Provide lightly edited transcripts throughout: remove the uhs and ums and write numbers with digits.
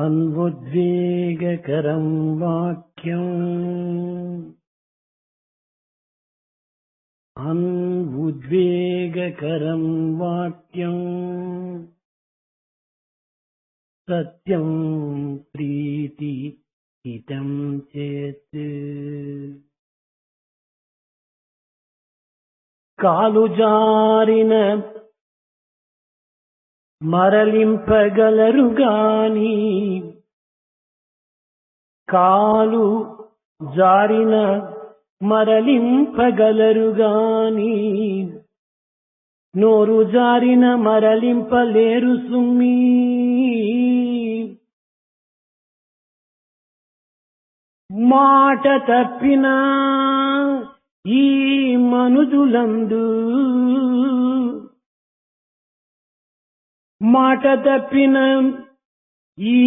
అన్వుద్వేగకరం వాక్యం అన్వుద్వేగకరం వాక్యం సత్యం ప్రీతి హితం చేత్ కాలు జారిన మరలింపగలరు గాని కాలు జారిన మరలింపగలరు గాని నోరు జారిన మరలింపలేరు సుమ్మీ మాట తప్పిన ఈ మనుజులందు మాట తప్పిన ఈ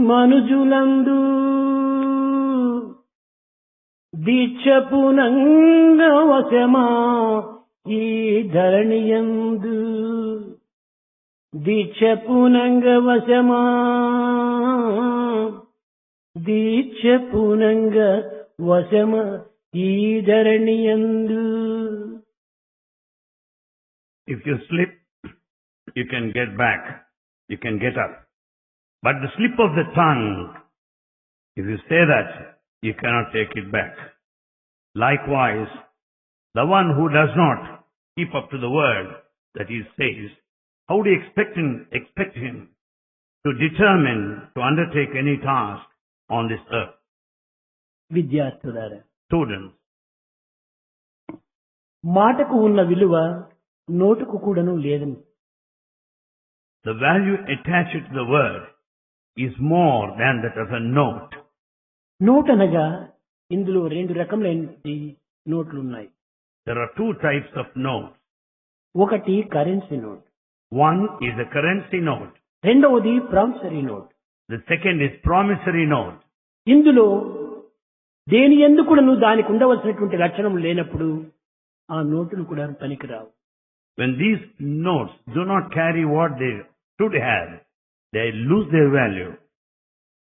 మనుజులందు దీక్షపునంగ వశమా ఈ ధరణియందు దీక్షపునంగ వశమా దీక్షపునంగ వశమ ఈ ధరణియందు. If you slip, you can get back, you can get up. But the slip of the tongue, if you say that, you cannot take it back. Likewise, the one who does not keep up to the word that he says, how do you expect him to determine to undertake any task on this earth? విద్యార్థులారా, Students, మాటకు ఉన్న విలువ నోటుకు కూడాను లేదని. the value attached to the word is more than that of a note. Note అనగా ఇందులో రెండు రకములైన నోట్లు ఉన్నాయి. There are two types of notes. ఒకటి currency note, One is a currency note. రెండవది promissory note. The second is promissory note. ఇందులో దేని యందు కూడాను దానికి ఉండవలసినటువంటి లక్షణం లేనప్పుడు ఆ నోటులు కూడా పనికిరావు. When these notes do not carry what they should have, they lose their value.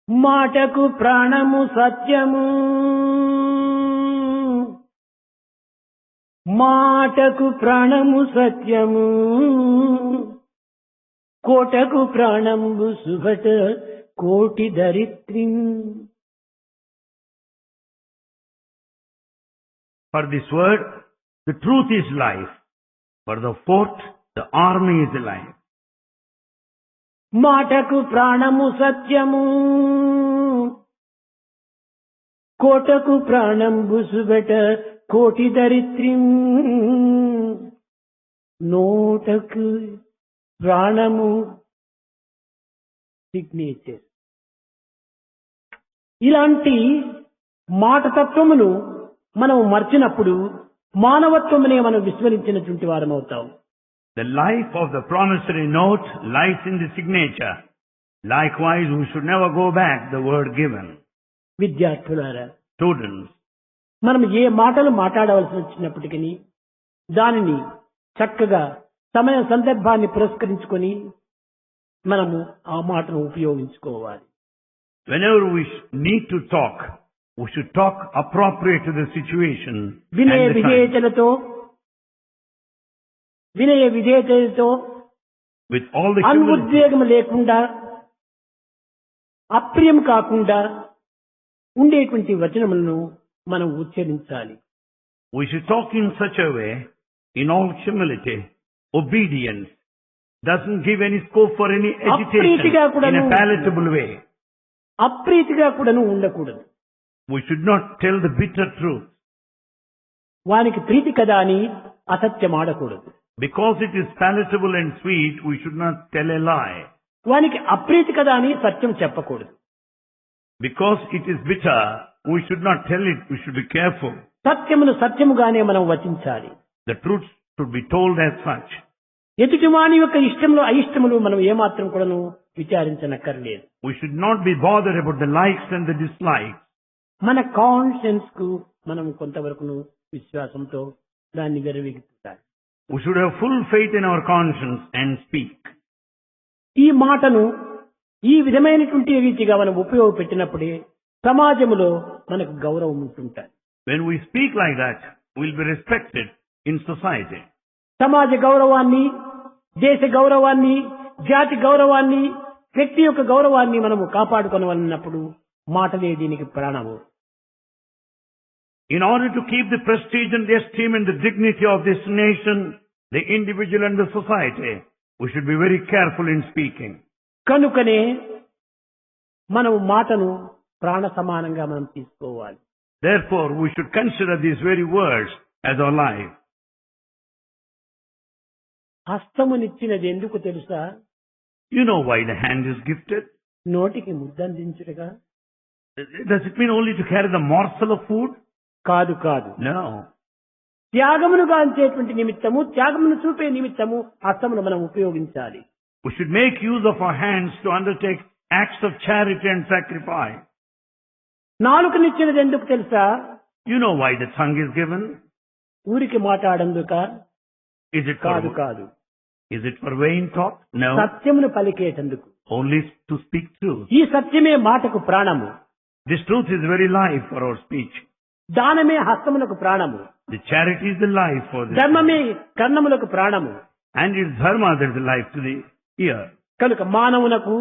మాటకు ప్రాణము సత్యము, మాటకు ప్రాణము సత్యము, కోటకు ప్రాణంబు సుభట కోటి దరిత్రిం. For this word, the truth is life. For the fort, the army is life. మాటకు ప్రాణము సత్యము, కోటకు ప్రాణంబు సుభట కోటి దరిత్రిం. నోటకు ప్రాణము సిగ్నేచర్. ఇలాంటి మాట తత్వమును మనం మర్చినప్పుడు మానవత్వమునే మనం విస్మరించినటువంటి వారం అవుతాం. The life of the promissory note lies in the signature. Likewise, we should never go back the word given. విద్యార్థులారా, Students, మనం ఏ మాటలు మాట్లాడవలసి వచ్చినప్పటికీ దానిని చక్కగా సమయ సందర్భాన్ని పురస్కరించుకొని మనము ఆ మాటను ఉపయోగించుకోవాలి. whenever we need to talk, we should talk appropriate to the situation వినయ and the time. విధేయతలతో వినయ విధేయతలతో With all the humility, అనుద్వేగం లేకుండా అప్రియం కాకుండా ఉండేటువంటి వచనములను మనం ఉచ్చరించాలి. we should talk in such a way, in all humility, obedience, doesn't give any scope for any agitation అప్రీతిగా in a కూడాను palatable way. అప్రీతిగా కూడాను ఉండకూడదు. We should not tell the bitter truth. వానికి ప్రీతి కదా అని అసత్యం ఆడకూడదు. Because it is palatable and sweet, we should not tell a lie. వానికి అప్రీతి కదా అని సత్యం చెప్పకూడదు. Because it is bitter, we should not tell it, we should be careful. సత్యమును సత్యముగానే మనం వచించాలి. The truth should be told as such. ఎదుటివాని యొక్క ఇష్టములు అయిష్టములు మనం ఏమాత్రం కూడాను విచారించనక్కర్లేదు. We should not be bothered about the likes and the dislikes. మన conscience కు మనం కొంతవరకు విశ్వాసంతో దాన్ని విరవిగుతారు. We should have full faith in our conscience and speak. ఈ మాటను ఈ విధమైనటువంటి రీతిగా మనం ఉపయోగపెట్టినప్పుడే సమాజంలో మనకు గౌరవం ఉంటుంటాయి. When we speak like that, we'll be respected in society. సమాజ గౌరవాన్ని, దేశ గౌరవాన్ని, జాతి గౌరవాన్ని, వ్యక్తి యొక్క గౌరవాన్ని మనము కాపాడుకోవాలన్నప్పుడు మాటలే దీనికి ప్రాణము. In order to keep the prestige and the esteem and the dignity of this nation, the individual and the society, we should be very careful in speaking. కనుకనే మనము మాటను ప్రాణ సమానంగా మనం తీసుకోవాలి. Therefore, we should consider these very words as our life. హస్తమునిచ్చినది ఎందుకు తెలుసా? You know why the hand is gifted? నోటికి ముద్దందించుటగా? Does it mean only to carry the morsel of food? కాదు కాదు. No. త్యాగమును గాంచేటువంటి నిమిత్తము, త్యాగమును చూపే నిమిత్తము హస్తమును మనం ఉపయోగించాలి. We should make use of our hands to undertake acts of charity and sacrifice. నాలుకనిచ్చినది ఎందుకు తెలుసా? You know why the tongue is given? ఊరికి మాట్లాడందుక? Is it కాదు for, కాదు. is it for vain talk? No. సత్యమును పలికేటందుకు. Only to speak truth. ఈ సత్యమే మాటకు ప్రాణము. This truth is very life for our speech. దానమే హస్తములకు ప్రాణము. The charity is the life for this. ధర్మమే కర్ణములకు ప్రాణము. And it's dharma that is the life to the ear. కనుక మానవునకు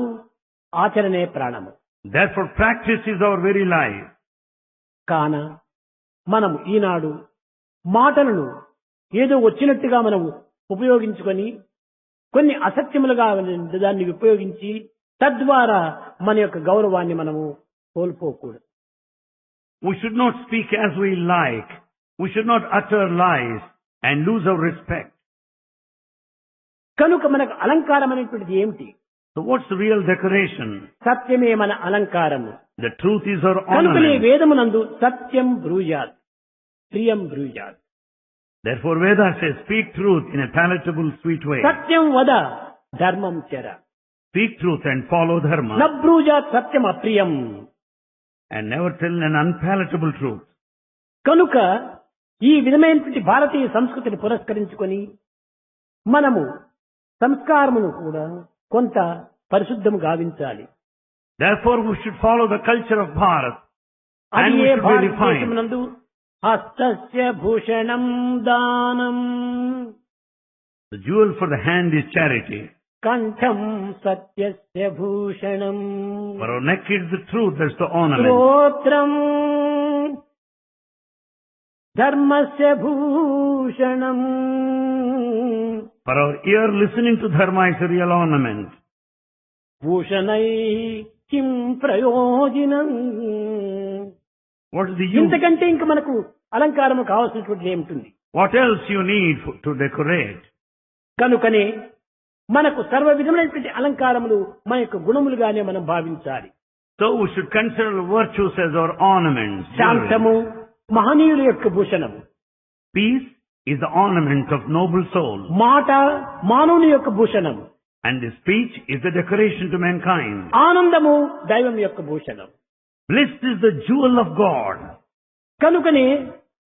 ఆచరణే ప్రాణము. Therefore, practice is our very life. కాన మనము ఈనాడు మాటలను ఏదో వచ్చినట్టుగా మనము ఉపయోగించుకొని కొన్ని అసత్యములుగా దాన్ని ఉపయోగించి తద్వారా మన యొక్క గౌరవాన్ని మనము కోల్పోకూడదు. We should not speak as we like. We should not utter lies and lose our respect. కనుక మనకు అలంకారం అనేటువంటిది ఏమిటి? So what's the real decoration? సత్యమే మన అలంకారము. The truth is our కనుకనే ornament. వేదమునందు సత్యం బ్రూయాత్, ప్రియం బ్రూయాత్. Therefore Veda says, speak truth in a palatable, sweet way. సత్యం వద ధర్మం చర. Speak truth and follow dharma. నబ్రూజాత్ Satyam అప్రియం. And never tell an unpalatable truth. కనుక ఈ విధమైనటువంటి భారతీయ సంస్కృతిని పురస్కరించుకొని మనము సంస్కారమును కూడా కొంత పరిశుద్ధము గావించాలి. Therefore we should follow the culture of Bharat. And అది we A should be refined. భారతదేశమునందు హస్తస్య Bhushanam దానం, The jewel for the hand is charity. కంఠం సత్యస్య Bhushanam, For our neck is the truth, that's the ornament. శ్రోత్రం ధర్మస్య Bhushanam. For our ear, listening to dharma is a real ornament. భూషణై కిం ప్రయోజనం. What is the use? ఇంతకంటే ఇంక మనకు అలంకారము కావాల్సినటువంటి ఏమిటి? What else you need to decorate? కనుకనే మనకు సర్వ విధమైనటువంటి అలంకారములు మన యొక్క గుణములుగానే మనం భావించాలి. So we should consider virtues as our ornaments. శాంతము మహనీయుల యొక్క భూషణము. Peace is the ornament of noble soul. మాట మానవుని యొక్క భూషణము. And the speech is the decoration to mankind. ఆనందము దైవం యొక్క Bhushanam. Bliss is the jewel of God. కనుకనే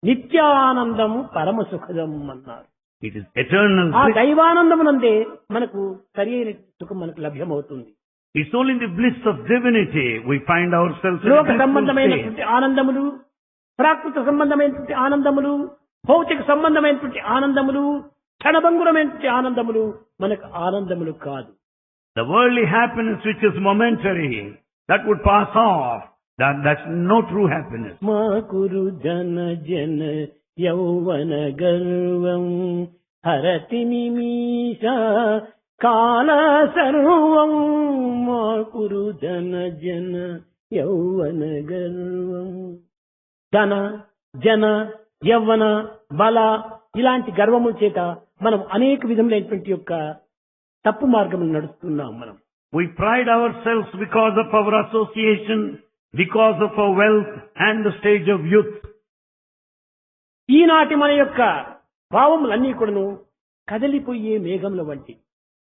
నిత్యానందము పరమ సుఖదం అన్నారు. It is eternal ఆ bliss. దైవానందమునందే మనకు సరి అయిన సుఖం మనకు లభ్యమవుతుంది. It's only in the bliss of divinity we find ourselves in a లోక blissful state. సంబంధమైనటువంటి ఆనందములు, ప్రాకృత సంబంధమైనటువంటి ఆనందములు, భౌతిక సంబంధమైనటువంటి ఆనందములు, క్షణభంగురమైనటువంటి ఆనందములు మనకు ఆనందములు కాదు. The worldly happiness which is momentary, that would pass off. That's no true happiness. మా కురు జన జన యౌవన గర్వం హరతి నిమీష కాల సర్వం. మా కురు జన జన యౌవన గర్వం. ధన జన యవ్వన బల ఇలాంటి గర్వముల చేత మనం అనేక విధములైనటువంటి యొక్క తప్పు మార్గములు నడుస్తున్నాం. మనం We pride ourselves because of our association, because of our wealth and the stage of youth. ఈనాటి మన యొక్క భావములన్నీ కూడాను కదిలిపోయే మేఘముల వంటి.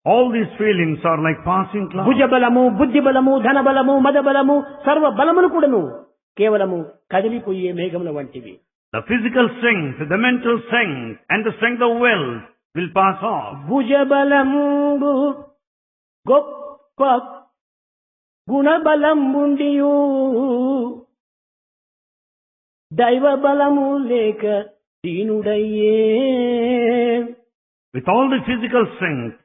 All these feelings are like passing clouds. భుజబలము, బుద్ధిబలము, ధనబలము, మదబలము, సర్వ బలములు కూడాను కేవలము కదిలిపోయే మేఘముల వంటివి. The physical strength, the mental strength and the strength of wealth will pass off. భుజబలము గొప్ప గుణబలం ఉండియు దైవ బలము లేక దీనుడయ్యే. With all the physical strength,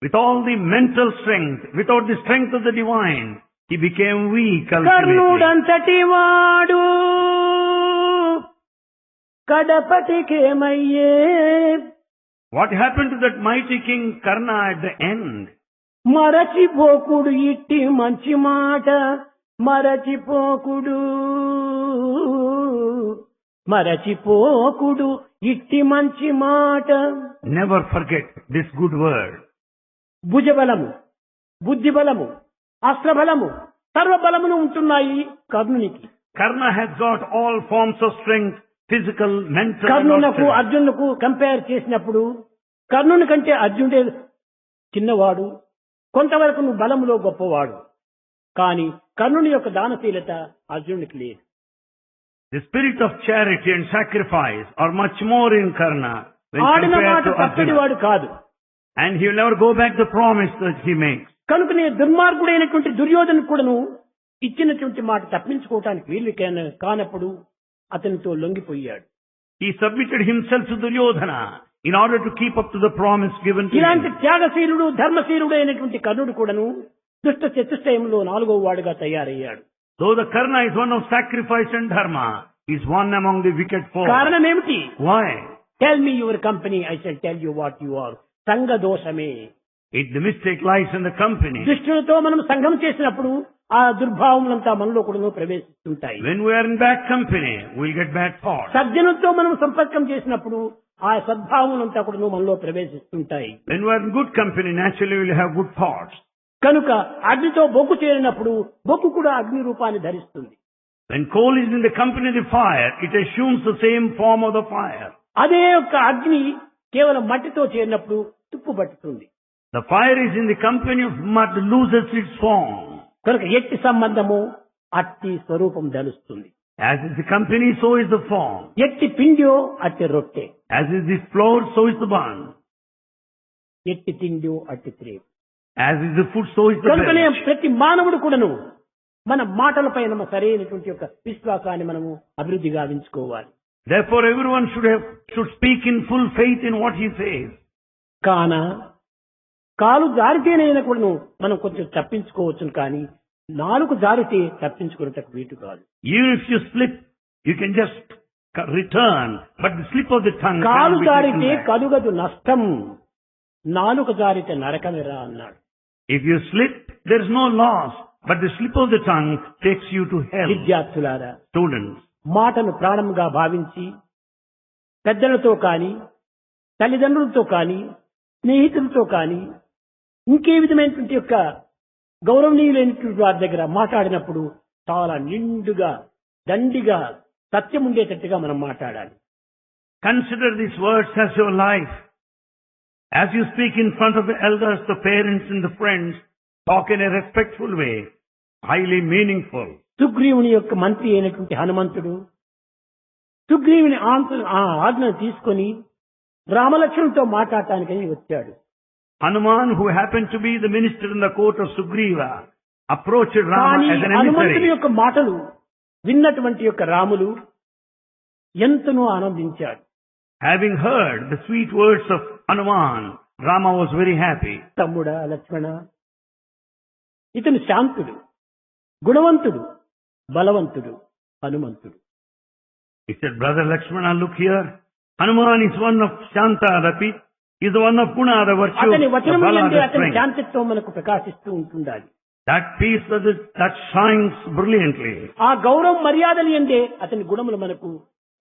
with all the mental strength, without the strength of the divine, he became weak ultimately. కర్ణుడంతటి వాడు కడపటికేమయ్యే. What happened to that mighty king Karna at the end? మరచిపోకుడు ఇట్టి మంచి మాట, మరచిపోకుడు మరచిపోకుడు ఇట్టి మంచి మాట. Never forget this good word. భుజబలము, బుద్ధిబలము, అస్త్రబలము, సర్వబలమును ఉంటున్నాయి కర్ణునికి. Karna has got all forms of strength, physical, mental, and కర్ణునకు astral. అర్జునుకు కంపేర్ చేసినప్పుడు కర్ణుని కంటే అర్జునుడే చిన్నవాడు, కొంతవరకు నువ్వు బలములో గొప్పవాడు. కానీ కర్ణుని యొక్క దానశీలత అర్జునుడికి లేదు. The spirit of charity and sacrifice are much more in Karna when ఆడిన మాట compared to తప్పటి Arjuna. వాడు కాదు. And he will never go back the promise that he makes. కనుకనే దుర్మార్గుడైనటువంటి దుర్యోధను కూడాను ఇచ్చినటువంటి మాట తప్పించుకోవటానికి వీళ్ళు కానప్పుడు అతనితో లొంగిపోయాడు. He submitted himself to Duryodhana in order to keep up to the promise given to ఇలాంటి him. త్యాగశీలుడు ధర్మశీలుడు అయినటువంటి కర్ణుడు కూడాను దుష్ట చతుష్టయంలో 4వ వాడుగా తయారయ్యాడు. Though the Karna is one of sacrifice and dharma, he is one among the wicked four. కారణం ఏమిటి? Why? Tell me your company, I shall tell you what you are. సంఘ దోషమే. The mistake lies in the company. దుష్టులతో మనం సంఘం చేసినప్పుడు ఆ దుర్భావములంతా మనలో కూడా ప్రవేశిస్తుంటాయి. When we are in bad company, we'll get bad thoughts. సజ్జనులతో మనం సంపర్కం చేసినప్పుడు ఆ సద్భావములంతా కూడా మనలో ప్రవేశిస్తుంటాయి. When we are in good company, naturally we'll have good thoughts. కనుక అగ్నితో బొగ్గు చేరినప్పుడు బొగ్గు కూడా అగ్ని రూపాన్ని ధరిస్తుంది. When coal is in the company of the fire, it assumes the same form of the fire. అదే యొక్క అగ్ని కేవలం మట్టితో చేరినప్పుడు తుప్పు పట్టుతుంది. The fire is in the company of mud, loses its form. కనుక ఎట్టి సంబంధము అట్టి స్వరూపం ధరిస్తుంది. As is the company, so is the form. ఎట్టి పిండియో అట్టి రొట్టె, As is the flour, so is the bun. ఎట్టి తిండియో అట్టి త్రేపు. As is the food, so is the కనుకనే beverage. ప్రతి మానవుడు కూడాను మన మాటలపై సరైనటువంటి యొక్క విశ్వాసాన్ని మనము అభివృద్ధి గావించుకోవాలి. Therefore, everyone should speak in full faith in what he says. కాన కాలు జారితేనైనా కూడాను మనం కొంచెం తప్పించుకోవచ్చు, కానీ నాలుగు జారితే తప్పించుకున్నట్టు వీటు కాదు. Even if you slip, you can just return, but the slip of the tongue కాలు cannot be జారితే taken back. కలుగదు నష్టం, నాలుగు జారితే నరకమిరా అన్నాడు. If you slip, there is no loss, but the slip of the tongue takes you to hell. విద్యార్థులారా, Students, మాటను ప్రాణంగా భావించి పెద్దలతో కానీ, తల్లిదండ్రులతో కానీ, స్నేహితులతో కానీ, ఇంకే విధమైనటువంటి యొక్క గౌరవనీయులైనటువంటి వారి దగ్గర మాట్లాడినప్పుడు చాలా నిండుగా దండిగా సత్యం ఉండేటట్టుగా మనం మాట్లాడాలి. consider these words as your life. As you speak in front of the elders, the parents and the friends, talk in a respectful way, highly meaningful. సుగ్రీవుని యొక్క మంత్రి అయినటువంటి హనుమంతుడు సుగ్రీవుని ఆజ్ఞను తీసుకొని రామలక్ష్మణులతో మాట్లాడటానికని వచ్చాడు. Hanuman, who happened to be the minister in the court of Sugriva, approached Rama కానీ as an హనుమంతుని emissary. యొక్క మాటలు విన్నటువంటి యొక్క రాములు ఎంతనో ఆనందించాడు. Having heard the sweet words of Hanuman, Rama was very happy. తమ్ముడా లక్ష్మణ, ఇతను శాంతుడు, గుణవంతుడు, బలవంతుడు, హనుమంతుడు. He said, Brother Lakshmana, look here. Hanuman is one of Shanta, Rapi. He is the one of Guna, the virtue, అతని the వచనము Bala, యందు the అతని strength. శాంతిత్వం మనకు ప్రకాశిస్తూ ఉంటుండాలి. That peace that shines brilliantly. ఆ గౌరవ మర్యాదలు ఎందే అతని గుణములు మనకు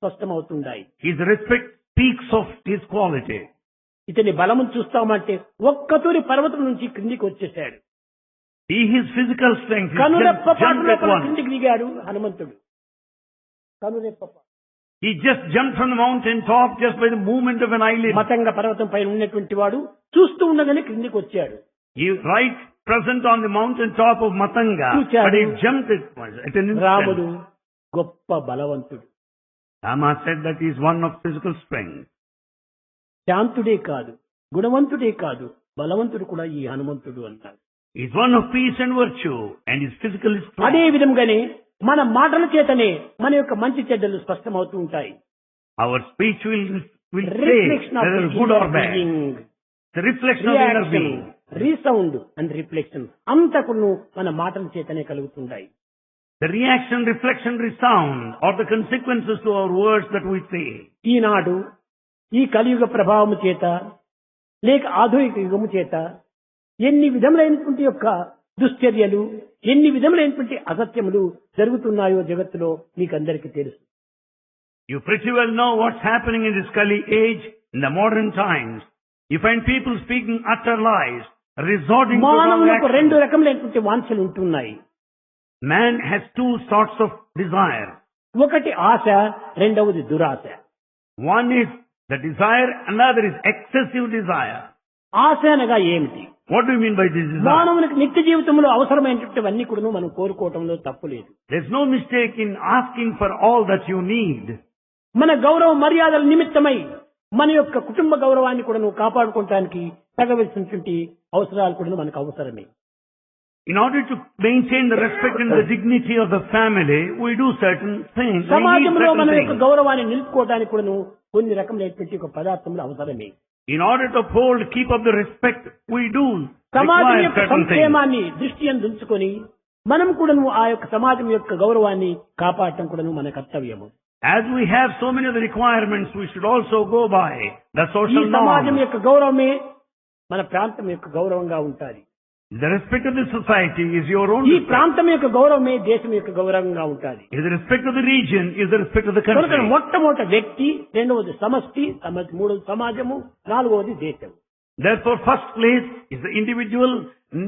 స్పష్టమవుతుండాయి. His respect speaks of his quality. ఇతని బలమును చూస్తామంటే ఒక్కతూరి పర్వతం నుంచి క్రిందికి వచ్చేసాడు. His physical strength, he కనురెప్ప just jumped పాటులో at once. క్రిందికి దిగాడు హనుమంతుడు. కనురెప్ప పాటు. He just jumped from the mountain top just by the movement of an eyelid. Matanga పర్వతం పైన ఉన్నటువంటి వాడు చూస్తూ ఉండగానే క్రిందికి వచ్చాడు. He right present on the mountain top of Matanga, చూచాడు. but he jumped at an రాముడు instant. గొప్ప బలవంతుడు. Rama said that he is one of physical strength. శాంతుడే కాదు, గుణవంతుడే కాదు, బలవంతుడు కూడా ఈ హనుమంతుడు అన్నాడు. is one of peace and virtue and is physically అదే strong. విధంగానే మన మాటల చేతనే మన యొక్క మంచి చెడ్డలు స్పష్టమవుతూ ఉంటాయి. Our speech will say reflection of whether good or bad. The reflection of the inner reaction, being. Resound and reflection అంతకును మన మాటల చేతనే కలుగుతుంటాయి. The reaction, reflection, resound are the consequences to our words that we say. ఈనాడు ఈ కలియుగ ప్రభావము చేత లేక ఆధునిక యుగము చేత ఎన్ని విధములైనటువంటి యొక్క దుశ్చర్యలు, ఎన్ని విధములైనటువంటి అసత్యములు జరుగుతున్నాయో జగత్తులో మీకు అందరికీ తెలుసు. You pretty well know what's happening in this Kali age, in the modern times. You find people speaking utter lies, resorting to wrong మానవులకు రెండు actions. రకములైనటువంటి వాంఛలు ఉంటున్నాయి. Man has two sorts of desire. ఒకటి ఆశ, రెండవది దురాశ. One is the desire, another is excessive desire. ఆశ అనగా ఏమిటి? What do you mean by this desire? మానవునికి నిత్య జీవితంలో అవసరమైనటువంటివన్నీ కూడా మనం కోరుకోవటంలో తప్పు లేదు. There's no mistake in asking for all that you need. మన గౌరవ మర్యాదల నిమిత్తమై మన యొక్క కుటుంబ గౌరవాన్ని కూడా కాపాడుకోవటానికి తగవలసినటువంటి అవసరాలు కూడా మనకు అవసరమే. In order to maintain the respect and the dignity of the family, we do certain things. We need సమాజంలో మన certain యొక్క things. గౌరవాన్ని నిలుపుకోవడానికి కూడా కొన్ని రకమైనటువంటి ఒక పదార్థములు అవసరమే. In order to uphold, keep up the respect, we do సమాజం require యొక్క certain things. సంక్షేమాన్ని దృష్టి ఉంచుకొని మనం కూడా ఆ యొక్క సమాజం యొక్క గౌరవాన్ని కాపాడటం కూడా మన కర్తవ్యము. As we have so many of the requirements, we should also go by the ఈ social సమాజం norms. యొక్క గౌరవమే మన ప్రాంతం యొక్క గౌరవంగా ఉంటాది. The respect of the society is your own ఈ respect. ప్రాంతం యొక్క గౌరవమే దేశం యొక్క గౌరవంగా ఉంటాది. Is the respect of the region, is the respect of the కనుక country. మొట్టమొదటి వ్యక్తి, రెండవది సమష్టి, మూడవది సమాజము, నాలుగవది దేశం. Therefore, first place is the individual,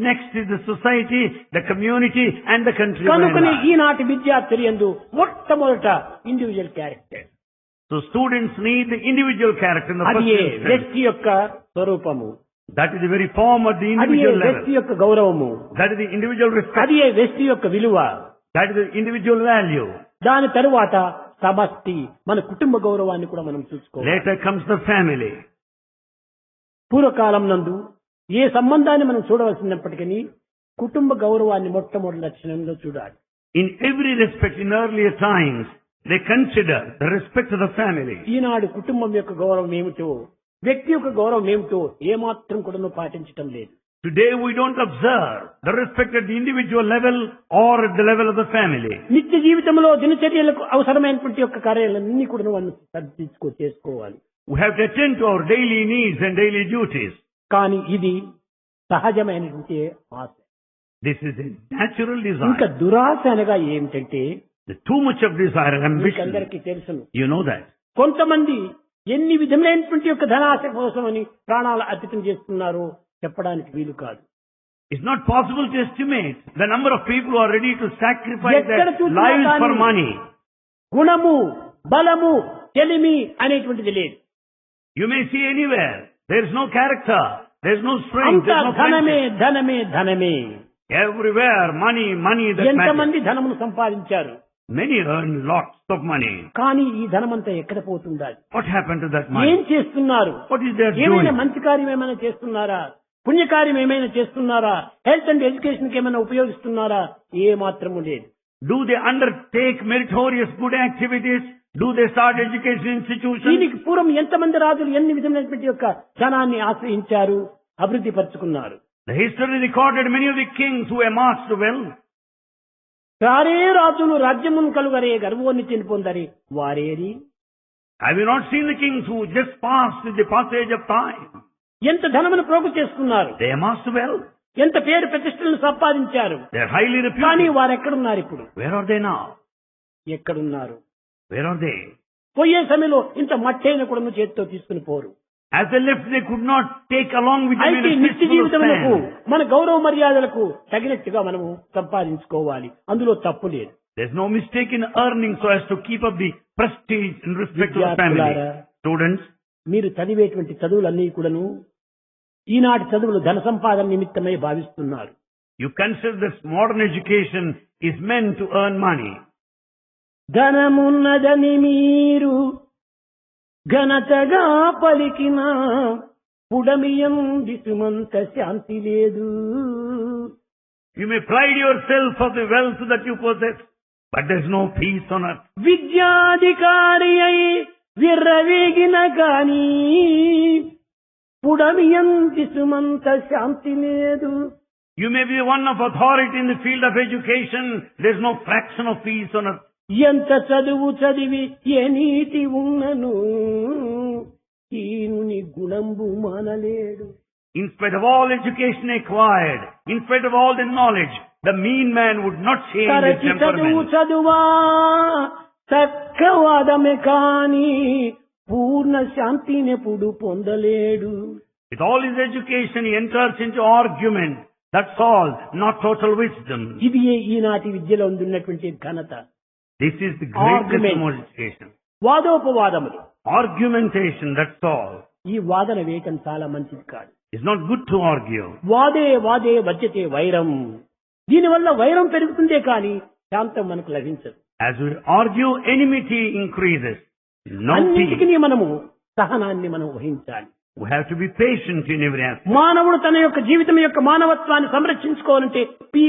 next is the society, the community and the country. by and కనుకనే large. ఈనాటి విద్యార్థులు యందు మొట్టమొదట individual character, So students need the individual character in the అది first instance. వ్యక్తి యొక్క స్వరూపము, That is the very form of the అది individual వ్యక్తి level. యొక్క గౌరవము, That is the individual respect. అది వ్యక్తి యొక్క విలువ. That is the individual value. దాని తరువాత సమష్టి, మన కుటుంబ గౌరవాన్ని కూడా మనం చూసుకోవాలి. Later comes the family. పూర్వకాలం నందు ఏ సంబంధాన్ని మనం చూడవలసినప్పటికీ కుటుంబ గౌరవాన్ని మొట్టమొదటి లక్షణంలో చూడాలి. In every respect, in earlier times, they consider the respect of the family. ఈనాడు కుటుంబం యొక్క గౌరవం ఏమిటో, వ్యక్తి యొక్క గౌరవం ఏమిటో ఏమాత్రం కూడా పాటించటం లేదు. Today we don't observe the respect at the individual level or at the level of the family. నిత్య జీవితంలో దినచర్యలకు అవసరమైనటువంటి యొక్క కార్యాలన్నీ కూడా మనం చేసుకోవాలి. We have to attend to our daily needs and daily duties. కానీ ఇది సహజమైనటువంటి ఆశ. This is a natural ఇంకా desire. దురాశ అనగా ఏమిటంటే There's too much of desire and మీకు ambition. అందరికీ తెలుసును. You know that. కొంతమంది ఎన్ని విధములైనటువంటి యొక్క ధనాశ కోసమని ప్రాణాలు అర్పితం చేస్తున్నారో చెప్పడానికి వీలు కాదు. It's not possible to estimate the number of people who are ready to sacrifice ఎక్కడ their చూసినా lives కానీ for money. గుణము, బలము, తెలిమి అనేటువంటిది లేదు. You may see anywhere. There's no character. There's no strength. అంతా There's no ధనమే friendship. ధనమే ధనమే. Everywhere, money, money that matters. ఎంతమంది ధనమును సంపాదించారు, Many earn lots of money. కానీ ఈ ధనమంతా ఎక్కడ పోతుండాలి? What happened to that ఏం money? చేస్తున్నారు? What is their ఏమైనా doing? మంచి కార్యం ఏమైనా చేస్తున్నారా? పుణ్యకార్యం ఏమైనా చేస్తున్నారా? హెల్త్ అండ్ ఎడ్యుకేషన్ కి ఏమైనా ఉపయోగిస్తున్నారా? ఏ మాత్రము లేదు. Do they undertake meritorious good activities? Do they start education institutions? దీనికి పూర్వం ఎంతమంది రాజులు ఎన్ని విధమైనటువంటి యొక్క ధనాన్ని ఆశ్రయించారు, అభివృద్ధి పరుచుకున్నారు. The history recorded many of the kings who amassed wealth. సారే రాజులు రాజ్యమును కలుగరే గర్వోన్నతిని పొందరి వారేరి. Have you not seen the kings who just passed with the passage of time? ఎంత ధనమును ప్రోగు చేసుకున్నారు, They amassed wealth. ఎంత పేరు ప్రతిష్టలను సంపాదించారు. They are highly కానీ reputed. వారు ఎక్కడున్నారు ఇప్పుడు? Where are they now? ఎక్కడున్నారు? Where are they? పోయే సమయంలో ఇంత మట్టైన కూడా చేతితో తీసుకుని పోరు. As they left, they could not take along with them అయితే in a నిత్య fistful of జీవితములకు sand. మన గౌరవ మర్యాదలకు తగినట్టుగా మనము సంపాదించుకోవాలి. అందులో తప్పు లేదు. There's no mistake in earning so as to keep up the prestige and respect of the family. విద్యార్థులారా, Students, మీరు చదివేటువంటి చదువులన్నీ కూడాను ఈనాటి చదువులు ధన సంపాదన నిమిత్తమై భావిస్తున్నారు. you consider this modern education is meant to earn money. ధనమున్నదని మీరు ఘనతగా పలికిన పుడమియం దిసుమంత శాంతి లేదు. You may pride yourself of the wealth that you possess, but there's no peace on earth. విద్యాధికారి అయి విర్రవీగిన గాని పుడమియంతి సుమంత శాంతి లేదు. You may be one of authority in the field of education, there's no fraction of peace on earth. ఎంత చదువు చదివి ఏ నీతి ఉన్నను ఈనుని గుణంబు మానలేడు. In spite of all education acquired, in spite of all the knowledge, the mean man would not change his తరచి చదువు temperament. చదువా చక్కవాదమే కాని పూర్ణ శాంతినెప్పుడు పొందలేడు. With all his education, he enters into argument. That's all, not total wisdom. ఇది ఈనాటి విద్యలో ఉన్నటువంటి ఘనత. This is the greatest Argument. of education. వాదోపవాదములు. Argumentation, that's all. ఈ వాదన వేయటం చాలా మంచిది కాదు. It's not good to argue. వాదే వాదే వజ్యతే వైరం. దీనివల్ల వైరం పెరుగుతుందే కానీ శాంతం మనకు లభించదు. As we argue, enmity increases. No peace. అన్నిటికీ మనము సహనాన్ని మనం వహించాలి. We have to be patient in every aspect. మానవుడు తన యొక్క జీవితం యొక్క మానవత్వాన్ని సంరక్షించుకోవాలంటే పి.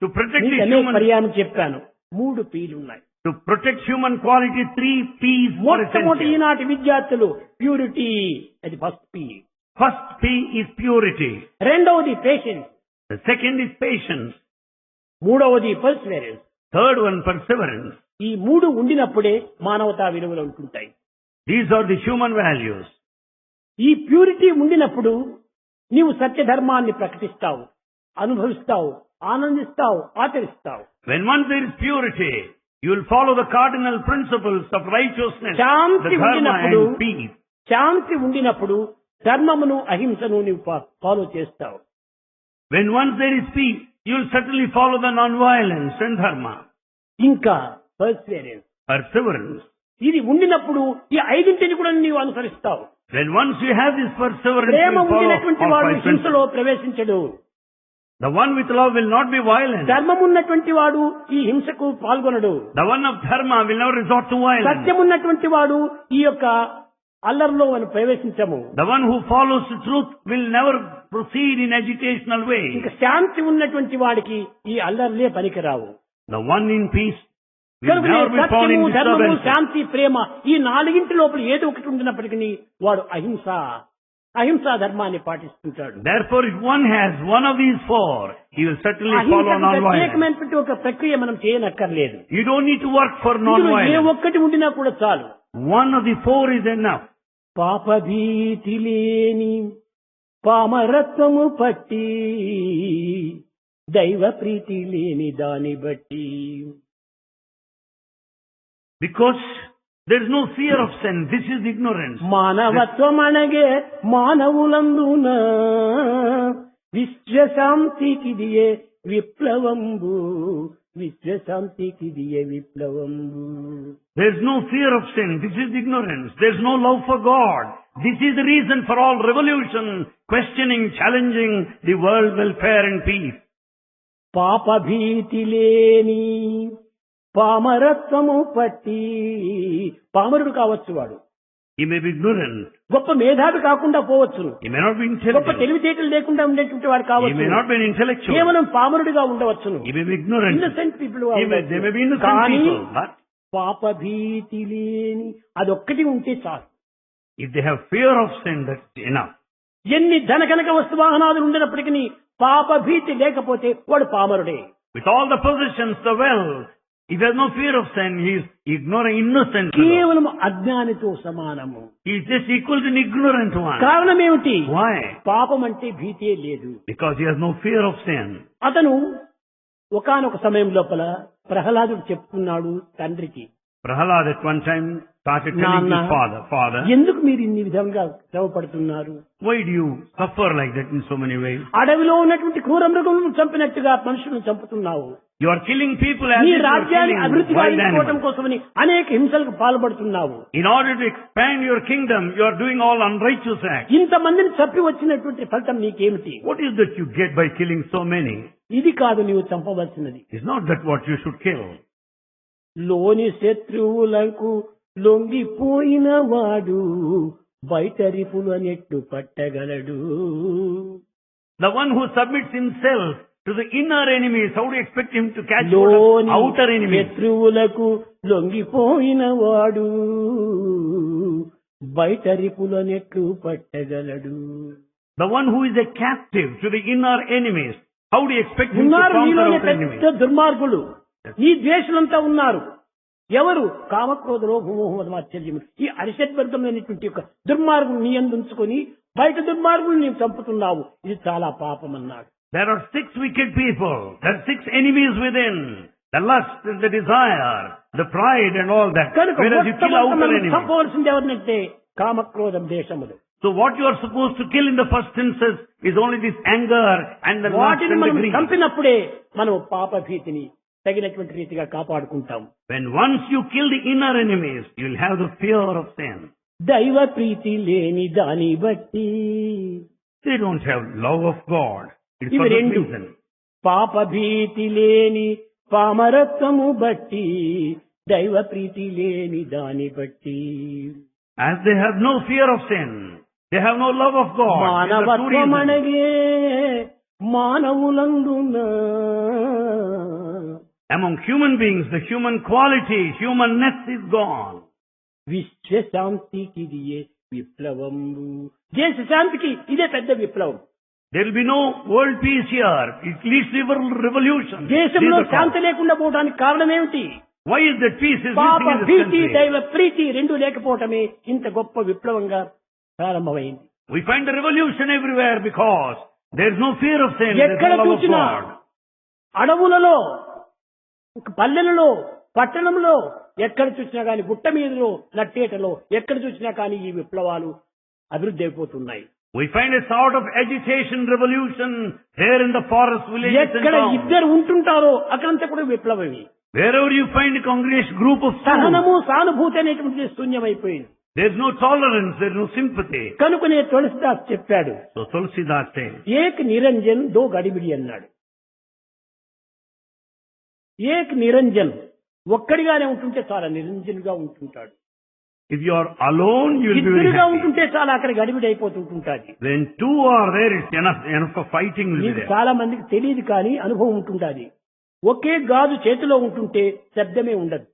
To protect మీకు the అనేక human, పర్యాయం చెప్పాను. 3 P'లు ఉన్నాయి. to protect human quality, 3 P's are మొట్టమొదటి essential. ఈనాటి విద్యార్థులు ప్యూరిటీ, అది first P. First P is purity. రెండవది patience. The second is patience. మూడవది పర్సివరెన్స్. Third one, perseverance. ఈ 3 ఉండినప్పుడే మానవతా విలువలు ఉంటుంటాయి. These are the human values. ఈ ప్యూరిటీ ఉండినప్పుడు నీవు సత్యధర్మాన్ని ప్రకటిస్తావు, అనుభవిస్తావు, ఆనందిస్తావు, ఆచరిస్తావు. When once there is purity, you will follow the cardinal principles of righteousness, the Shanti dharma ఉండినప్పుడు and peace. శాంతి ఉండినప్పుడు ధర్మమును అహింసను నీవు ఫాలో చేస్తావు. When once there is peace, you will certainly follow the non-violence and dharma. ఇంకా Perseverance. Perseverance. ఇది ఉండినప్పుడు ఈ 5 కూడా నీవు అనుసరిస్తావు. When once you have this perseverance, you Prema will follow ఉండినటువంటి all వాడు 5 హింసలో principles. ప్రవేశించడు. The one with love will not be violent. ధర్మం ఉన్నటువంటి వాడు ఈ హింసకు పాల్గొనడు. The one of dharma will never resort to violence. సత్యం ఉన్నటువంటి వాడు ఈ యొక్క అల్లర్లో మనం ప్రవేశించము. The one who follows the truth will never proceed in agitational way. ఇంకా శాంతి ఉన్నటువంటి వాడికి ఈ అల్లర్లే పనికిరావు. The one in peace will కనుకనే never be found in సత్యము, ధర్మము, disturbance. శాంతి, ప్రేమ ఈ 4 లోపల ఏదో ఒకటి ఉండినప్పటికీ వాడు అహింసా ధర్మాన్ని పాటిస్తుంటాడు. Therefore, if one has one of these 4, he will certainly follow అహింసకు non-violence. ప్రత్యేకమైనటువంటి ఒక ప్రక్రియ మనం చేయనక్కర్లేదు. You don't need to work for ఇందులో ఏ non-violence. ఒక్కటి ఉండినా కూడా చాలు. One of the 4 is enough. పాపభీతి లేని పామరత్వము పట్టి దైవ ప్రీతి లేని దాని బట్టి. Because there is no fear of sin. This is ignorance. మానవత్వం అనగే మానవులందున విశ్వశాంతికిదియే విప్లవంబు, విశ్వశాంతికిదియే విప్లవంబు. There is no fear of sin. This is ignorance. There is no love for God. This is the reason for all revolution, questioning, challenging the world welfare and peace. పాపభీతి లేని పామరత్వము పట్టి, పామరుడు కావచ్చు వాడు, He may be ignorant. గొప్ప మేధావి కాకుండా పోవచ్చును, He may not be గొప్ప intelligent. తెలివితేటలు లేకుండా ఉండేటువంటి వాడు He కావచ్చు, may not be an intellectual. కేవలం పామరుడిగా ఉండవచ్చును, He may be ignorant. Innocent people They may be innocent కానీ people. But పాపభీతి లేని అదొక్కటి ఉంటే చాలు. if they have fear of sin, that's enough. ఎన్ని ధనకనక వస్తు వాహనాలు ఉండినప్పటికీ పాపభీతి లేకపోతే వాడు పామరుడే. With all the possessions, the wealth, if he has no fear of sin, he is ignorant, innocent. కేవలం అజ్ఞానితో సమానము. He is just equal to an ignorant one. కారణం ఏమిటి? Why? పాపం అంటే భీతే లేదు. Because he has no fear of sin. అతను ఒకానొక సమయం లోపల ప్రహ్లాదుడు చెప్పుకున్నాడు తండ్రికి, Prahalad at one time started telling Nana, his father, ఎందుకు మీరు ఇన్ని విధంగా శ్రమపడుతున్నారు? why do you suffer like that in so many ways? అడవిలో ఉన్నటువంటి క్రూర మృగములను చంపినట్టుగా మనుషులను చంపుతున్నావు. You are killing people as నీ if you are రాజ్యాన్ని killing అభివృద్ధి wild గావించుకోవటం animals. కోసమని అనేక హింసలకు పాల్పడుతున్నావు. In order to expand your kingdom, you are doing all unrighteous acts. ఇంతమందిని చంపి వచ్చినటువంటి ఫలితం నీకేమిటి? What is that you get by killing so many? ఇది కాదు నీవు చంపవలసినది. It's not that what you should kill. లోని శత్రువులకు లొంగిపోయిన వాడు బయట రిపుల net పట్టగలడు. The one who submits himself to the inner enemies, how do you expect him to catch hold of లోని outer enemies? శత్రువులకు లొంగిపోయిన వాడు బయట రిపులనెట్లు పట్టగలడు. The one who is a captive to the inner enemies, how do you expect him to ఉన్నారు conquer మీలోనే outer enemies? పెద్ద దుర్మార్గులు, ఈ ద్వేషులంతా ఉన్నారు. ఎవరు? కామక్రోధ లోభమోహమద మాత్సర్యములు. ఈ అరిషద్వర్గమైనటువంటి యొక్క దుర్మార్గులు నీ యందు ఉంచుకొని బయట దుర్మార్గులు నీవు చంపుతున్నావు. ఇది చాలా పాపం అన్నాడు. There are 6 wicked people. There are 6 enemies within. The lust and the desire, the pride and all that. కనుక Whereas you kill outer మనం enemies. చంపవలసింది ఎవరినంటే కామక్రోధం దేశములు. So what you are supposed to kill in the first instance is only this anger and the lust వాటిని and the మనం greed. చంపినప్పుడే మనం పాప భీతిని తగినటువంటి రీతిగా కాపాడుకుంటాం. When once you kill the inner enemies, you will have the fear of sin. దైవ ప్రీతి లేని దాని బట్టి They don't have love of God. It's ఇవి for that రెండు. reason. పాప భీతి లేని పామరత్వము బట్టి దైవ ప్రీతి లేని దాని బట్టి As they have no fear of sin, they have no love of God. These are two reasons. మానవత్వమనగే మానవులందున Among human beings, the human quality, humanness is gone. విశ్వశాంతికి ఇదే విప్లవంబు. దేశ శాంతికి ఇదే పెద్ద విప్లవం. There will be no world peace here. It leads to revolution. దేశంలో These are శాంతి లేకుండా పోవడానికి కారణం ఏమిటి? Why is that peace is పాప missing in this భీతి country? దైవ ప్రీతి రెండు లేకపోవటమే ఇంత గొప్ప విప్లవంగా ప్రారంభమైంది. We find the revolution everywhere because there is no fear of sin. There is ఎక్కడ no love of చూసినా God. అడవులలో, పల్లెలలో, పట్టణంలో ఎక్కడ చూసినా కానీ, గుట్ట మీదలో, నట్టేటలో ఎక్కడ చూసినా కానీ ఈ విప్లవాలు అభివృద్ధి అయిపోతున్నాయి. We find a sort of agitation, revolution there in the forest villages and ఎక్కడ towns. ఇద్దరు ఉంటుంటారో అక్కడంతా కూడా విప్లవమే. Wherever you find a congregation group of souls, సహనము సానుభూతి అనేటువంటిది శూన్యమైపోయింది. there is no tolerance, there is no sympathy. కనుకనే తులసిదాస్ చెప్పాడు, So Tulsidas says, ఏక్ నిరంజన్ దో గడిబిడి అన్నాడు. ఏక్ నిరంజన్ ఒక్కడిగానే ఉంటుంటే చాలా నిరంజన్గా ఉంటుంటాడు. if you are alone, you will be very ఇద్దరుగా happy. ఉంటుంటే చాలా అక్కడ గడిబిడి అయిపోతుంటుంటాది. When 2 are there, it's enough for fighting will be నీకు there. చాలా మందికి తెలియదు కానీ అనుభవం ఉంటుంటాది. ఒకే గాజు చేతిలో ఉంటుంటే శబ్దమే ఉండదు.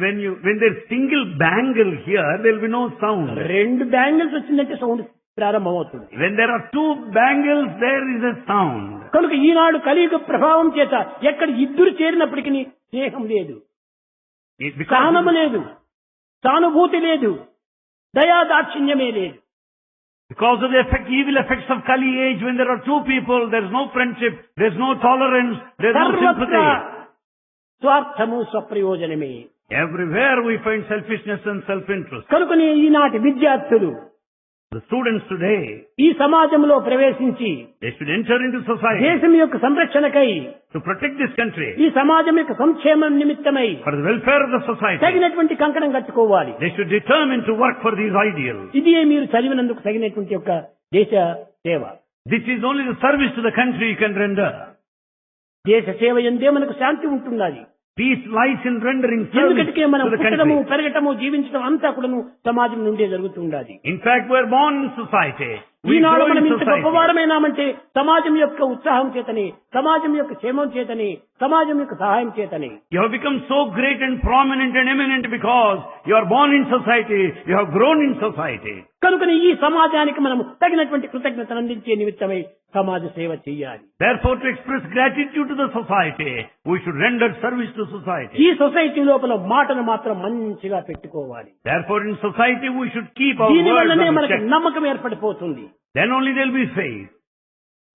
When there's single bangle here, there will be no sound. రెండు బ్యాంగిల్స్ వచ్చిందంటే సౌండ్ ప్రారంభమవుతుంది. When there are 2 bangles, there is a sound. కనుక ఈనాడు కలియుగ ప్రభావం చేత ఎక్కడ ఇద్దరు చేరినప్పటికీ స్నేహం లేదు, సహనము లేదు, సానుభూతి లేదు, దయాదాక్షిణ్యమే లేదు. Because of the evil effects of Kali age, when there are 2 people, there is no friendship, there is no tolerance, there is no సర్వత్రా sympathy. స్వార్థము స్వప్రయోజనమే. Everywhere we find selfishness and self-interest. కనుకనే ఈనాటి విద్యార్థులు The students today, ఈ సమాజంలో ప్రవేశించి they should enter into society దేశం యొక్క సంరక్షణకై, to protect this country, ఈ సమాజం యొక్క సంక్షేమం నిమిత్తమై for the welfare of the society. తగినటువంటి కంకణం కట్టుకోవాలి. They should determine to work for these ideals. ఇది మీరు చదివినందుకు తగినటువంటి యొక్క దేశ సేవ. This is only the service to the country you can render. దేశ సేవ ఎందే మనకు శాంతి ఉంటున్నది. Peace lies in rendering service ఎందుకంటే మనం to the పుట్టడము, country. పెరగటము, జీవించడం అంతా కూడాను సమాజం నుండే జరుగుతుండాలి. In fact, we are born in society. We Eenadu grow మనం in ఇంత society. గొప్పవారమైనామంటే సమాజం యొక్క ఉత్సాహం చేతని, సమాజం యొక్క క్షేమం చేతని, సమాజం యొక్క సహాయం చేతని. You have become so great and prominent and eminent because you are born in society, you have grown in society. కనుకని ఈ సమాజానికి మనం తగినటువంటి కృతజ్ఞతను అందించే నిమిత్తమై సమాజ సేవ చేయాలి. Therefore, to express gratitude to the society, we should render service to society. ఈ సొసైటీ లోపల మాటను మాత్రం మంచిగా పెట్టుకోవాలి. Therefore, in society, we should keep our దీని words వల్లనే on మనకు check. నమ్మకం ఏర్పడిపోతుంది. Then only there will be faith.